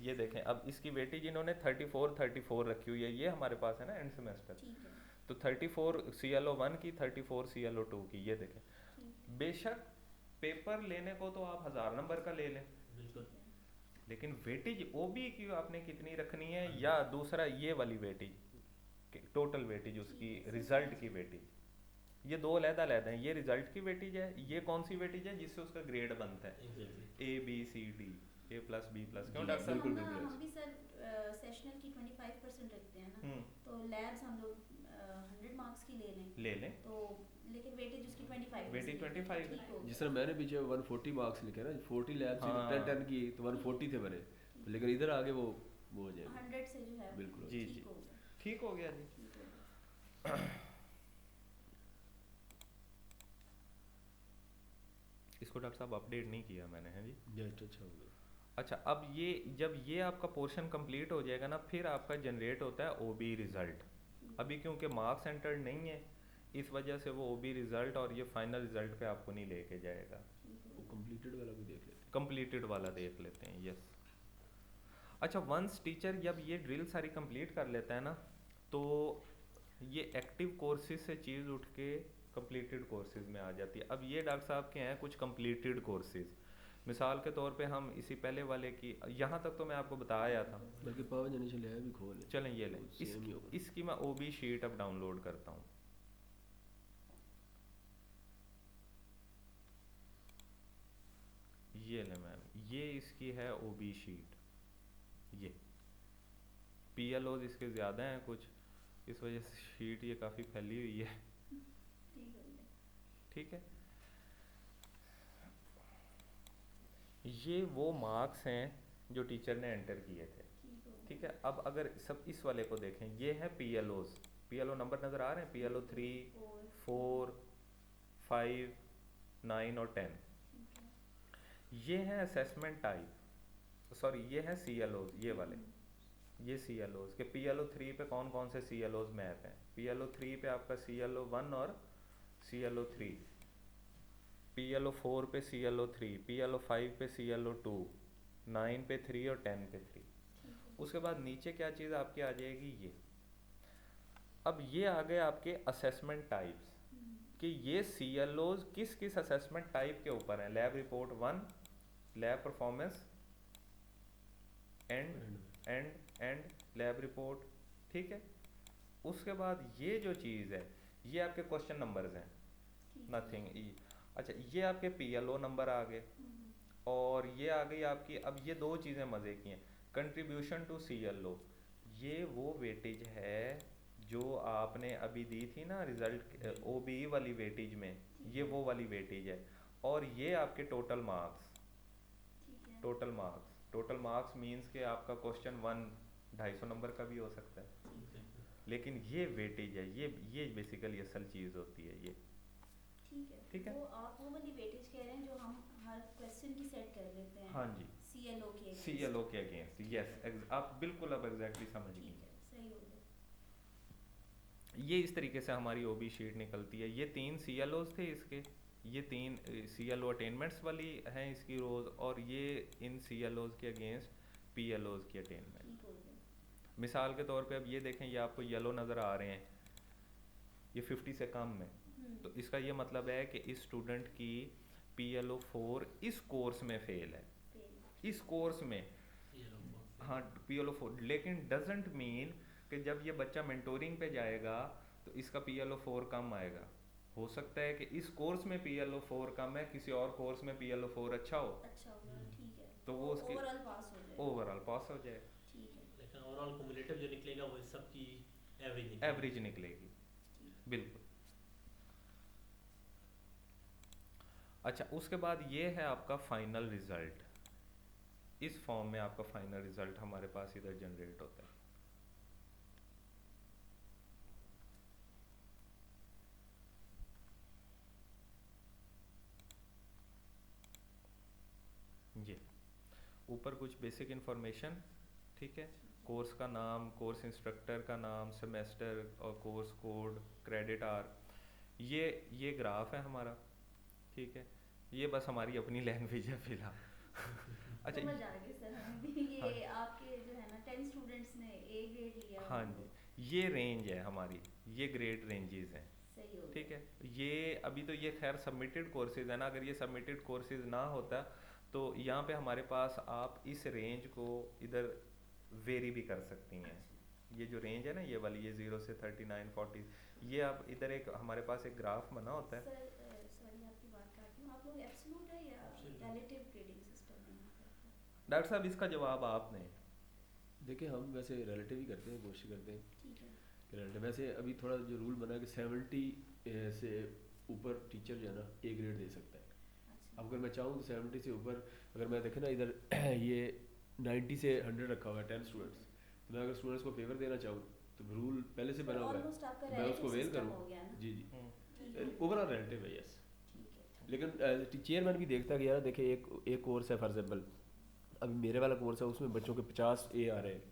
ये देखें, अब इसकी वेटेज इन्होंने 34 रखी हुई है, ये हमारे पास है ना एंड सेमेस्टर, ठीक है। तो 34 CLO1 की, 34 CLO2 की, ये देखें। ठीक है। बेशक पेपर लेने को तो आप 1000 नंबर का ले लें, बिल्कुल। ठीक है। लेकिन वेटेज OB की आपने कितनी रखनी है, या दूसरा ये वाली वेटेज, टोटल वेटेज उसकी, रिजल्ट की वेटेज, ये दो अलग-अलग हैं। ये रिजल्ट की वेटेज है, ये कौन सी वेटेज है जिससे उसका ग्रेड बनता है, एग्जैक्टली। ABCD, A+B+, क्यों जैसे डॉक्टर साहब? हम ना, हम भी सर सेशनल की 25% रखते हैं ना, तो लैब्स हम लोग 100 मार्क्स की ले लें, ले लें, तो लेकिन वेटेज उसकी 25 वेटेज 25 है। ठीक हो जिस तरह मैंने पीछे 140 मार्क्स लिखे ना, 40 लैब से हाँ। 10 की तो 140 थे मेरे, लेकिन इधर आगे वो हो जाएगा। 100 से जो है बिल्कुल। जी, ठीक जी। हो गया, ठीक हो गया जी। ठीक हो गया। इसको डॉक्टर साहब अपडेट नहीं किया मैंने, है जी। जस्ट अच्छा हो गया। अच्छा, अब ये जब ये आपका पोर्शन कंप्लीट हो जाएगा ना, फिर आपका जनरेट होता है OB रिजल्ट। अभी क्योंकि मार्क्स एंटर्ड नहीं है, इस वजह से वो OB रिजल्ट और ये फाइनल रिजल्ट पे आपको नहीं लेके जाएगा। वो कंप्लीटेड वाला भी देख लेते कंप्लीटेड वाला देख लेते हैं, यस। अच्छा, वंस टीचर जब ये ड्रिल सारी कंप्लीट कर लेता है ना, तो ये एक्टिव कोर्सेज से चीज़ उठ के कंप्लीटेड कोर्सेज में आ जाती है। अब ये डॉक्टर साहब के हैं कुछ कंप्लीटेड कोर्सेज, मिसाल के तौर पे हम इसी पहले वाले की, यहाँ तक तो मैं आपको बताया था। हैं। बल्कि पावर जनरेशन है भी खोल है। चलें ये लें, वो same ही होगा। इसकी मैं OB शीट अब डाउनलोड करता हूँ। ये ले मैम, ये इसकी है OB शीट। ये PLOs इसके ज़्यादा हैं कुछ, इस वजह से शीट ये काफ़ी फैली हुई है, ठीक हो गया। ठीक है। ये वो मार्क्स हैं जो टीचर ने एंटर किए थे, ठीक हो गया। ठीक है। अब अगर सब इस वाले को देखें, ये है PLOs, PLO नंबर नज़र आ रहे हैं, PLO 3, 4, 5, 9 और 10। ठीक है। ये है असेसमेंट टाइप, सॉरी ये है CLOs, ये वाले, ये CLOs के PLO 3 पे कौन कौन से CLOs मैप हैं। PLO 3 पे आपका CLO 1 और CLO 3, PLO 4 पे CLO 3, PLO 5 पे CLO 2, 9 पे 3 और 10 पे 3। उसके बाद नीचे क्या चीज़ आपकी आ जाएगी, ये। अब ये आ गए आपके असेसमेंट टाइप्स, कि ये CLOs किस किस असेसमेंट टाइप के ऊपर हैं। Lab report 1, lab performance, and lab report, ठीक है। उसके बाद ये जो चीज़ है, ये आपके क्वेश्चन नंबर्स हैं, नथिंग ई। अच्छा, ये आपके PLO नंबर आ गए, और ये आ गई आपकी, अब ये दो चीज़ें मज़े की हैं, कंट्रीब्यूशन टू CLO, ये वो वेटेज है जो आपने अभी दी थी ना रिजल्ट OBE वाली वेटेज में, ये वो वाली वेटेज है। और ये आपके टोटल मार्क्स, ठीक है। टोटल मार्क्स मीन्स के आपका क्वेश्चन 1 250 नंबर का भी हो सकता है, लेकिन ये वेटेज है, ये बेसिकली असल चीज़ होती है ये, ठीक है। ठीक है। वो आप वो वाली वेटेज कह रहे हैं जो हम हर क्वेश्चन की सेट कर लेते हैं। हाँ जी, CLO के against। CLO के अगेंस्ट, यस, आप बिल्कुल अब एग्जैक्टली समझ गई। ठीक है, सही हो गया। ये इस तरीके से हमारी OB शीट निकलती है। ये 3 CLOs थे इसके, ये 3 CLO अटेनमेंट्स वाली हैं इसकी रोज़, और ये इन CLOs के अगेंस्ट PLOs की अटेनमेंट। ठीक हो गया। मिसाल के तौर पे अब ये देखें, ये आपको येलो नज़र आ रहे हैं, ये 50 से कम है, तो इसका ये मतलब है कि इस स्टूडेंट की PLO 4 इस कोर्स में फेल है, इस कोर्स में, हाँ PLO 4, लेकिन डजेंट मीन कि जब ये बच्चा मेंटोरिंग पे जाएगा तो इसका PLO 4 कम आएगा। हो सकता है कि इस कोर्स में PLO 4 कम है, किसी और कोर्स में PLO 4 अच्छा हो, अच्छा हो गया, ठीक है। तो वो उसकी ओवरऑल पास हो जाएगा। ओवरऑल पास हो जाएगा, ठीक है। लेकिन ओवरऑल क्युमुलेटिव जो निकलेगा वो इस सब की एवरेज निकलेगी, बिल्कुल। अच्छा, उसके बाद ये है आपका फाइनल रिजल्ट, इस फॉर्म में आपका फाइनल रिजल्ट हमारे पास इधर जनरेट होता है। ऊपर कुछ बेसिक इन्फॉर्मेशन, ठीक है, कोर्स का नाम, कोर्स इंस्ट्रक्टर का नाम, सेमेस्टर और कोर्स कोड, क्रेडिट आर, ये ग्राफ है हमारा, ठीक है। ये बस हमारी अपनी लैंग्वेज है फिलहाल। अच्छा, समझ आ गया सर हमें भी। ये हाँ। आपके जो है ना 10 स्टूडेंट्स ने ए ग्रेड लिया, हाँ जी, ये रेंज है हमारी, ये ग्रेड रेंजेस हैं, सही हो ठीक गया। है। ये अभी तो ये खैर सबमिटेड कोर्सेज है ना, अगर ये सबमिटेड कोर्सेज ना होता तो यहाँ पे हमारे पास आप इस रेंज को इधर वेरी भी कर सकती हैं। ये जो रेंज है ना, ये वाली, ये 0 से 39 40, ये आप इधर एक हमारे पास एक ग्राफ बना होता है। सर सॉरी आपकी बात काट रही हूँ, आप लोग एब्सोल्यूट है या रिलेटिव ग्रेडिंग सिस्टम है यहाँ पे? डॉक्टर साहब इसका जवाब आपने। देखिए हम वैसे रिलेटिव ही करते हैं, कोशिश करते हैं ठीक है। कि रिलेटिव। वैसे अभी थोड़ा जो रूल बना है कि 70 से ऊपर टीचर जो है ना ए ग्रेड दे सकता है। अच्छा। अब अगर मैं चाहूँ तो 70 से ऊपर, अगर मैं देखें ना इधर ये 90 से 100 रखा हुआ है 10 स्टूडेंट्स, तो मैं अगर स्टूडेंट्स को फेवर देना चाहूँ तो रूल पहले से बना हुआ है, ऑलमोस्ट आपका मैं उसको relative वेल system करूँ। हो गया ना? जी जी, ठीक है। ओवरऑल रिलेटिव है, यस। ठीक है। लेकिन चेयरमैन भी देखता है कि यार देखिए एक कोर्स है फॉर एग्जाम्पल, अभी मेरे वाला कोर्स है उसमें बच्चों के 50 ए आ रहे हैं,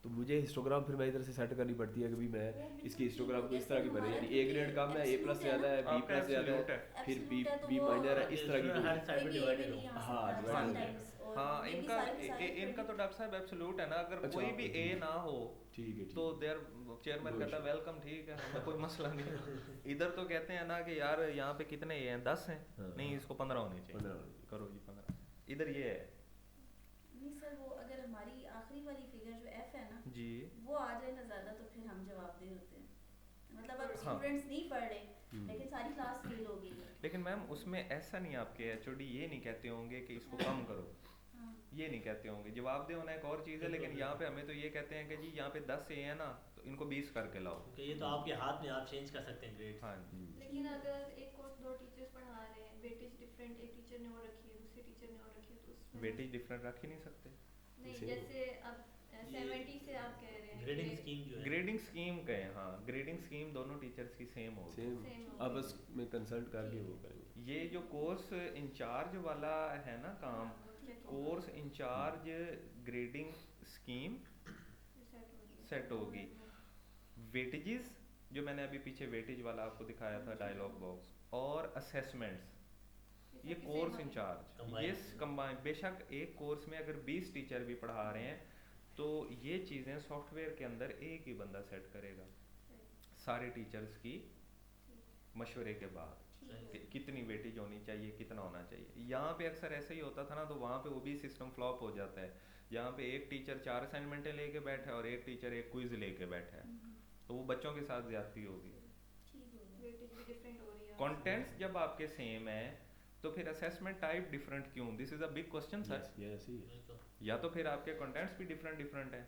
तो मुझे हिस्टोग्राम फिर मैं इधर से सेट करनी पड़ती है कि भाई मैं इसकी हिस्टोग्राम को इस तरह की बने, यानी ए ग्रेड कम है, ए प्लस ज़्यादा है, बी प्लस ज़्यादा है, फिर बी माइनर है, इस तरह की हर कोई- साइड में डिवाइडेड हो। हाँ, divided हो गया। हाँ, इनका तो डॉक्टर साहब एब्सोल्यूट है ना, अगर अच्छा, कोई भी ए ना हो ठीक है तो देयर चेयरमैन No कहता है issue। वेलकम, ठीक है, हमें कोई मसला नहीं है। इधर तो कहते हैं ना कि यार यहाँ पे कितने ए हैं, 10 हैं, हाँ, नहीं हाँ। इसको 15 होने चाहिए, 15 होने चाहिए। करो जी 15। इधर ये है नहीं सर, वो अगर हमारी आखिरी वाली फिगर जो एफ है ना, जी, वो आ जाए ना ज़्यादा तो फिर हम जवाबदेह होते हैं। मतलब अब हाँ। स्टूडेंट्स नहीं पढ़ रहे लेकिन सारी क्लास फेल हो गई है। लेकिन मैम उसमें ऐसा नहीं, आपके एचओडी ये नहीं कहते होंगे कि इसको कम करो, हाँ। ये नहीं कहते होंगे। जवाबदेह होना एक और चीज़ है, लेकिन यहाँ पे हमें तो ये कहते हैं कि जी यहाँ पे 10 ए है ना, तो इनको 20 करके लाओ। क्योंकि ये तो आपके हाथ में, आप चेंज कर सकते हैं ग्रेड। हाँ, लेकिन अगर एक कोर्स 2 टीचर्स पढ़ा रहे हैं, वेटेज डिफरेंट, एक टीचर ने और रखी है, दूसरे टीचर ने और रखी है, तो उसमें वेटेज डिफरेंट रख ही नहीं सकते। नहीं, Same। जैसे अब 70 से आप कह रहे हैं ग्रेडिंग कि स्कीम जो है, ग्रेडिंग स्कीम कहें, हाँ, ग्रेडिंग स्कीम दोनों टीचर्स की सेम होगी। सेम Same हो आपस में कंसल्ट करके वो करेंगे। ये जो कोर्स इंचार्ज वाला है ना काम, course incharge grading scheme set होगी। वेटेजेस जो मैंने अभी पीछे वेटेज वाला आपको दिखाया था डायलॉग बॉक्स, और असेसमेंट्स, ये कोर्स इंचार्ज, ये कंबाइन। बेशक एक कोर्स में अगर 20 टीचर भी पढ़ा रहे हैं तो ये चीज़ें सॉफ्टवेयर के अंदर एक ही बंदा सेट करेगा, सारे टीचर्स की मशवरे के बाद कितनी वेटेज होनी चाहिए, कितना होना चाहिए। यहाँ पे अक्सर ऐसे ही होता था ना, तो वहाँ पे वो भी सिस्टम फ्लॉप हो जाता है, जहाँ पे एक टीचर 4 असाइनमेंटें लेके बैठा है और एक टीचर एक क्विज लेके बैठा है, तो वो बच्चों के साथ ज्यादती होगी। वेटेज भी डिफरेंट हो रही है। कंटेंट्स जब आपके सेम है तो फिर असेसमेंट टाइप डिफरेंट क्यों? This is a big question sir. ये ऐसे ही है। बिल्कुल, या तो फिर आपके कंटेंट्स भी डिफरेंट डिफरेंट है,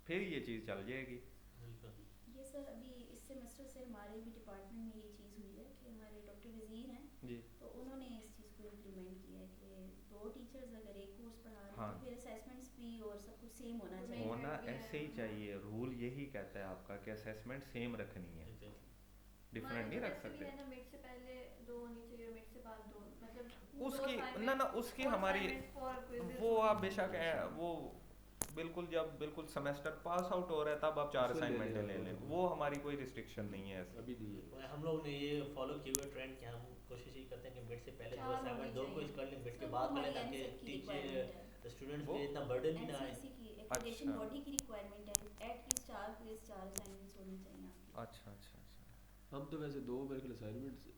फिर ये चीज़ चल जाएगी। बिल्कुल। ये सर अभी इस सेमेस्टर से हमारे भी डिपार्टमेंट में ये चीज़ हुई है कि हमारे डॉक्टर वजीर हैं, जी, तो उन्होंने इस चीज़ को इम्प्लीमेंट किया है कि 2 टीचर्स अगर एक कोर्स पढ़ा रहे हैं हाँ। तो फिर असेसमेंट्स भी और सब कुछ सेम होना तो चाहिए। होना भी है। ऐसे ही चाहिए, रूल यही कहता है आपका कि असेसमेंट सेम रखनी है, डिफरेंट नहीं रख सकते। है ना, मिड से पहले 2 होनी चाहिए और मिड से बाद 2, मतलब उसकी ना उसकी हमारी वो आप बेशक वो बिल्कुल जब बिल्कुल सेमेस्टर पास आउट हो रहा है तब आप 4 उसको ले असाइनमेंट लें, ले लें, वो हमारी कोई रिस्ट्रिक्शन नहीं है ऐसे। अभी नहीं है। हम लोग ने ये फॉलो किए हुए ट्रेंड कि हम कोशिश ये करते हैं कि मिड से पहले 2 चार असाइनमेंट होने 2 चाहिए। क्विज कर लें, मिड के तो बाद वो कर लें, हमारी ताकि NCERT की टीचर requirement है। स्टूडेंट्स वो- पे इतना बर्डन भी ना आए। NCERT की एक्रेडिटेशन अच्छा। बॉडी की रिक्वायरमेंट है, एटलीस्ट 4 क्विज 4 असाइनमेंट्स होनी चाहिए आपकी। अच्छा अच्छा अच्छा। हम तो वैसे 2 मेरे ख्याल असाइनमेंट्स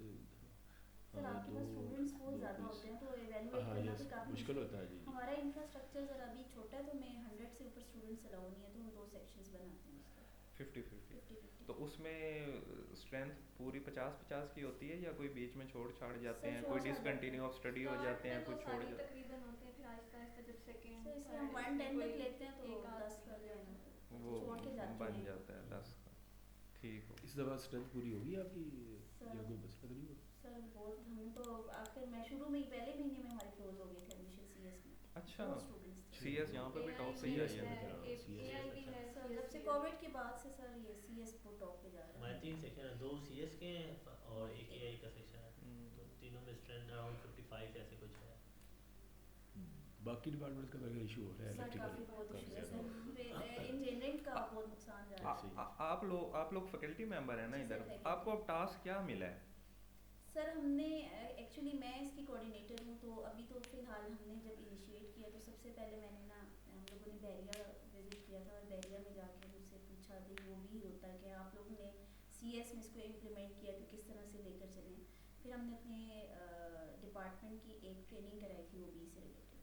सर आपके पास स्टूडेंट्स बहुत ज़्यादा होते हैं तो इवैल्यूएट हाँ, करना यस, भी काफ़ी मुश्किल होता है जी। हमारा इंफ्रास्ट्रक्चर ज़रा अभी छोटा है तो मैं 100 से ऊपर स्टूडेंट्स अलाउ नहीं है, तो हम 2 सेक्शंस बनाते हैं उसका 50-50। 50-50। तो उसमें स्ट्रेंथ पूरी 50-50 की होती है या कोई बीच में छोड़ छाड़ जाते सर, हैं, छोड़ कोई छाड़ डिसकंटिन्यू ऑफ स्टडी हो जाते हैं, कुछ छोड़ जाते तकरीबन होते हैं, फिर आहिस्ता आहिस्ता जब सेकंड सर इसलिए हम 110 तक लेते हैं तो 10 कर रहे हैं हैं, वो छोड़ के जाते बन हैं। जाता है 10 का। ठीक हो। इस दफ़ा स्ट्रेंथ पूरी होगी आपकी सर। या कोई मसला तो नहीं हुआ? सर बहुत हमने तो आखिर मैं शुरू में ही पहले महीने में हमारे क्लोज हो गए थे एडमिशन सीएस में। अच्छा, बहुत स्टूडेंट्स थे। सीएस यहाँ पे भी टॉप पे ही CS आई है। है। एआई भी है, सर जब से कोविड के बाद से सर ये सीएस वो टॉप पे जा रहा हमारे है। 3 सेक्शन है, 2 सीएस के हैं और एक एआई का सेक्शन है, तो तीनों में स्ट्रेंथ अराउंड 55 ऐसे कुछ है। बाकी डिपार्टमेंट्स का मेरा इशू हो रहा है सर काफ़ी इलेक्ट्रिकल बहुत काफ़ी इशू है ज़्यादा। सर इंजीनियरिंग का बहुत नुकसान जा रहा है। आप लोग फैकल्टी मेंबर हैं ना जी सर, इधर, faculty। आपको अब टास्क क्या मिला है? सर हमने एक्चुअली मैं इसकी कोऑर्डिनेटर हूँ, तो अभी तो फ़िलहाल हमने जब इनिशिएट किया तो सबसे पहले मैंने ना हम लोगों ने बैरिया विज़िट किया था, और बैरिया में जाके मुझसे पूछा कि वो भी होता है कि आप लोगों ने CS में इसको इम्प्लीमेंट किया तो किस तरह से लेकर चलें। फिर हमने अपने डिपार्टमेंट की एक ट्रेनिंग कराई थी OB से रिलेटेड।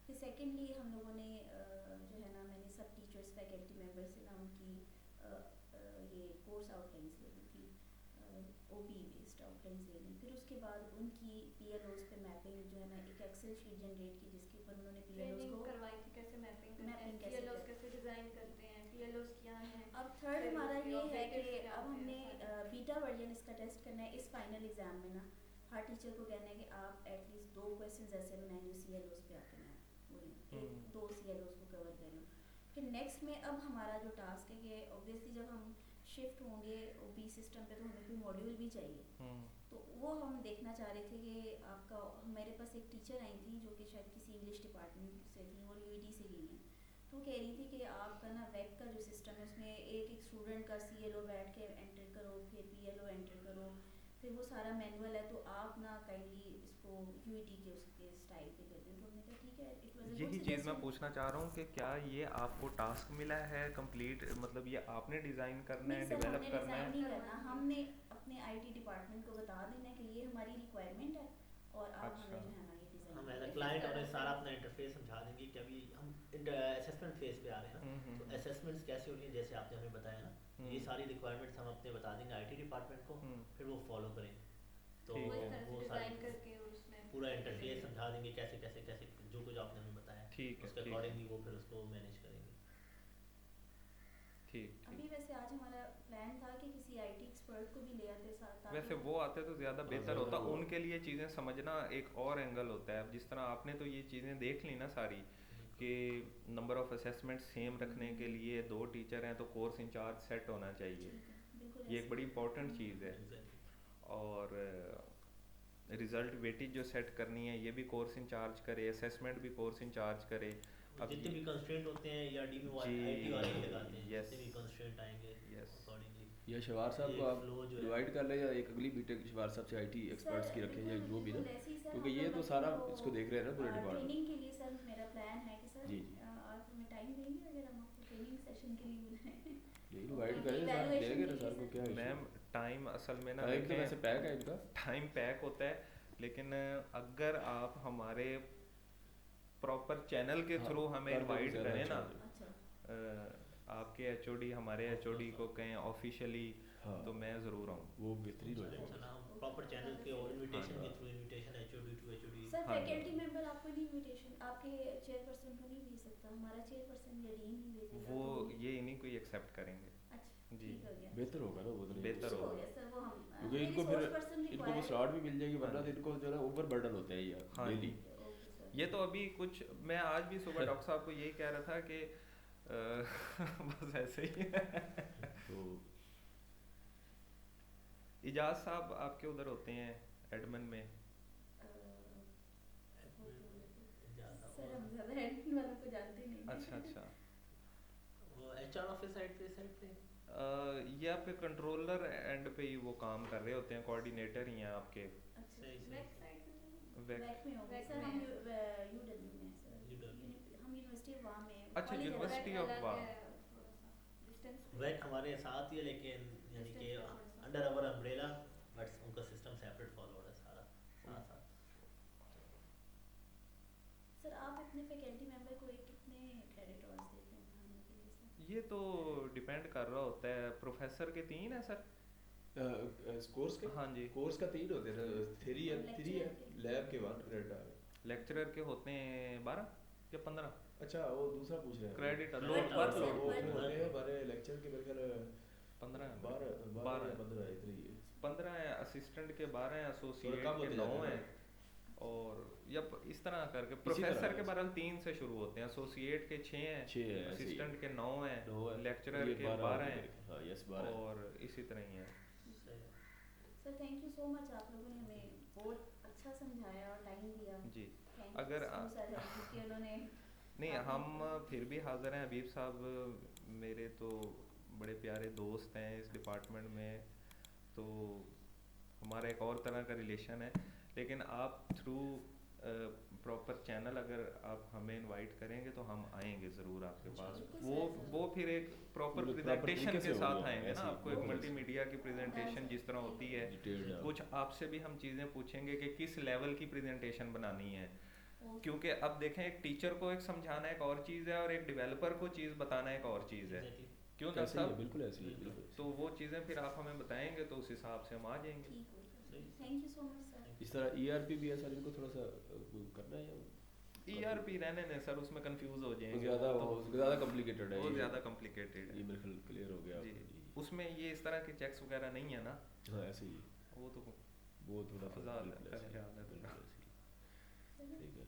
फिर सेकेंडली हम लोगों ने जो है ना, मैंने सब टीचर्स फैकल्टी मेंबर से ना उनकी ये कोर्स आउटलाइंस ले ली थी, OB बेस्ड आउटलाइंस ले ली। फिर उसके बाद उनकी PLOs पे मैपिंग जो है ना, एक एक्सेल शीट जनरेट की जिसके ऊपर उन्होंने PLOs ट्रेनिंग को करवाई थी कैसे मैपिंग करते हैं, मैपिंग कैसे PLOs करते कैसे डिजाइन करते हैं, PLOs क्या हैं। अब थर्ड फिर हमारा उसके ये है objectives कि क्या अब होते हमने हैं सारे। बीटा वर्जन इसका टेस्ट करना है इस फाइनल एग्जाम में ना। हर टीचर को कहना है कि आप एटलीस्ट 2 क्वेश्चंस ऐसे बनाएं जो CLOs पे आते हैं, वो 2 CLOs को कवर करें। फिर नेक्स्ट में अब हमारा जो टास्क है कि ऑब्वियसली जब हम शिफ्ट होंगे OB सिस्टम पे तो हमें कोई मॉड्यूल भी चाहिए। तो वो हम देखना चाह रहे थे कि आपका, मेरे पास एक टीचर आई थी जो कि शायद किसी इंग्लिश डिपार्टमेंट से थी और UET से गई हैं। तो कह रही थी कि आपका ना वेब का जो सिस्टम है उसमें एक स्टूडेंट का CLO बैठ के एंटर करो, फिर PLO एंटर करो, फिर वो सारा मैनुअल है, तो आप ना काइंडली इसको UET के उसके स्टाइल पे कर दें। तो हमने कहा ठीक है, इट वाज यही चीज़ मैं पूछना चाह रहा हूँ कि क्या ये आपको टास्क मिला है कंप्लीट, मतलब ये आपने डिज़ाइन करना है, डेवलप करना है? नहीं करना, हमने अपने IT डिपार्टमेंट को बता देना है कि ये हमारी रिक्वायरमेंट है और आप हमें जो है ना ये डिज़ाइन हम एज अ क्लाइंट उन्हें सारा अपना इंटरफेस समझा देंगे कि अभी हम असेसमेंट फेज पे आ रहे हैं ना, तो असेसमेंट्स कैसे होती हैं जैसे आपने हमें बताया ना, ये सारी रिक्वायरमेंट्स हम अपने बता देंगे IT डिपार्टमेंट को, फिर वो फॉलो करें। तो ठीक वो है। इस तरह से वो डिजाइन सारी करके और उसमें पूरा इंटरफेस समझा देंगे कैसे कैसे कैसे जो कुछ आपने हमें बताया, ठीक है, उसके ठीक है। अकॉर्डिंगली वो फिर उसको मैनेज करेंगे। ठीक अभी ठीक। वैसे आज हमारा प्लान था कि किसी IT एक्सपर्ट को भी ले आते साथ, ताकि वैसे वो आते तो ज़्यादा बेहतर ज़्यादा होता, वो- उनके लिए चीज़ें समझना एक और एंगल होता है। अब जिस तरह आपने तो ये चीज़ें देख ली ना सारी, कि नंबर ऑफ असेसमेंट सेम रखने के लिए 2 टीचर हैं तो कोर्स इंचार्ज सेट होना चाहिए, ठीक है, बिल्कुल ये ऐसे। एक बड़ी इंपॉर्टेंट चीज़ है। Exactly. और रिज़ल्ट वेटेज जो सेट करनी है ये भी कोर्स इंचार्ज करे, असेसमेंट भी कोर्स इंचार्ज करे। अब जितने भी कंस्ट्रेंट होते हैं या डी में जी, IT वाले ही लगाते हैं, yes, जितने भी कंस्ट्रेंट आएंगे yes। अकॉर्डिंगली। या शवार साहब ये को आप flow जो है- डिवाइड कर लें या एक अगली बीटेक शवार साहब से IT एक्सपर्ट्स की रखें या जो भी ना, क्योंकि ये तो सारा इसको देख रहे हैं ना पूरे डिपार्टमेंट। ट्रेनिंग के लिए सर मेरा प्लान है कि सर जी, जी। आप हमें टाइम देंगे अगर हम आपको ट्रेनिंग सेशन के लिए बुलाएं? नहीं डिवाइड करें सर, Evaluation देंगे ना के लिए सर को, सर। क्या मैम टाइम असल में ना टाइम तो देखें, वैसे पैक है इनका। टाइम पैक होता है, लेकिन अगर आप हमारे प्रॉपर चैनल के हाँ, थ्रू हमें कर दो तो इनवाइट ज़्यादा करें अच्छा ना, अच्छा, आपके HOD हमारे HOD को कहें ऑफिशियली, हाँ तो मैं ज़रूर आऊँ। वो बेहतरीन हो जाएगा। चला हम प्रॉपर चैनल के और इनविटेशन हाँ। के through invitation HOD to HOD। Sir हाँ। फैकल्टी मेंबर आपको नहीं इनविटेशन आपके चेयरपर्सन को नहीं भेज सकता, हमारा चेयरपर्सन या डीन ही भेजेगा? वो तो- ये इन्हीं को ही एक्सेप्ट करेंगे। अच्छा, जी। ठीक हो गया। बेहतर होगा ना वो तो। बेहतर हो होगा। गया सर, वो हम क्योंकि मेरी इनको फिर source person इनको वो required- स्लॉट भी मिल जाएगी, वरना हाँ तो इनको जो है ना ओवर बर्डन होते हैं यार हाँ डेली। Okay sir. ये तो अभी कुछ, मैं आज भी सुबह डॉक्टर साहब को यही कह रहा था कि बस ऐसे ही है। तो इजाज साहब आपके उधर होते हैं एडमिन में? सर हम ज़्यादा एडमिन वालों को जानते नहीं हैं। अच्छा अच्छा। वो HR ऑफिस साइड पे ये आपके कंट्रोलर एंड पे ही वो काम कर रहे होते हैं, कोऑर्डिनेटर ही हैं आपके। अच्छा, सही सही। बैक साइड में वेक- बैक में हो गया बैक सर, में हम है। UW में हैं सर। UW। हम यूनिवर्सिटी ऑफ वाह में हैं। अच्छा, College अलग है। University of अलग वाह। है, थोड़ा सा डिस्टेंस वैक हमारे साथ ही है, लेकिन यानी कि Distance है थोड़ा सा। अंडर अवर अम्ब्रेला, बट उनका सिस्टम सेपरेट फॉलो हो रहा है सारा साथ साथ। सर आप अपने फैकल्टी मेंबर को एक कितने क्रेडिट आवर्स देते हैं पढ़ाने के लिए सर? ये तो डिपेंड कर रहा होता है। प्रोफेसर के 3 है सर। कोर्स के हाँ जी। कोर्स का 3 होते हैं, थ्री है, और 3 है, lecture के? लैब के 1 क्रेडिट आ गए। लेक्चरर के होते हैं 12 या 15 अच्छा वो दूसरा पूछ रहे हैं credit Credit load hours work है। लोड। वो फिर होते हैं हमारे लेक्चर के मेरे ख्याल 15 है 12 या 15 इतनी है। 15 है, असिस्टेंट के 12 हैं, एसोसिएट कम के होते 9 जाते हैं, हैं। और या इस तरह करके तरह प्रोफेसर के है। 12 3 से शुरू होते हैं, एसोसिएट के 6 हैं, 6 है, ऐसे ही असिस्टेंट के 9 हैं, 9 है, लेक्चरर ये के 12 हैं, हाँ यस 12 है। और इसी तरह ही है। Sir thank you so much, आप लोगों ने हमें बहुत अच्छा समझाया और टाइम दिया। जी अगर क्योंकि उन्होंने नहीं, हम फिर भी हाजिर हैं। हबीब साहब मेरे तो बड़े प्यारे दोस्त हैं इस डिपार्टमेंट में, तो हमारा एक और तरह का रिलेशन है। लेकिन आप थ्रू प्रॉपर चैनल अगर आप हमें इनवाइट करेंगे तो हम आएंगे ज़रूर आपके पास। वो फिर एक प्रॉपर प्रेजेंटेशन के साथ आएंगे ना, आपको एक मल्टीमीडिया की प्रेजेंटेशन जिस तरह होती है, कुछ आपसे भी हम चीज़ें पूछेंगे कि किस लेवल की प्रेजेंटेशन बनानी है। क्योंकि अब देखें, एक टीचर को एक समझाना एक और चीज़ है और एक डेवलपर को चीज़ बताना एक और चीज़ है। क्यों ना सब? बिल्कुल ऐसे ही, बिल्कुल। तो वो चीज़ें फिर आप हमें बताएंगे तो उस हिसाब से हम आ जाएंगे। Thank you so much sir. इस तरह ERP भी है सर, इनको थोड़ा सा करना है। ERP रहने दें सर, उसमें कंफ्यूज हो जाएंगे, ज़्यादा कॉम्प्लिकेटेड है, वो ज़्यादा कॉम्प्लिकेटेड है। ये मेरे ख्याल क्लियर हो गया जी। जी। उसमें ये इस तरह के चेक्स वगैरह नहीं है ना। हाँ ऐसे ही, वो तो वो थोड़ा सा ज़्यादा बिल्कुल ऐसे ही, ख्याल है। बिल्कुल ऐसे ही। ठीक है।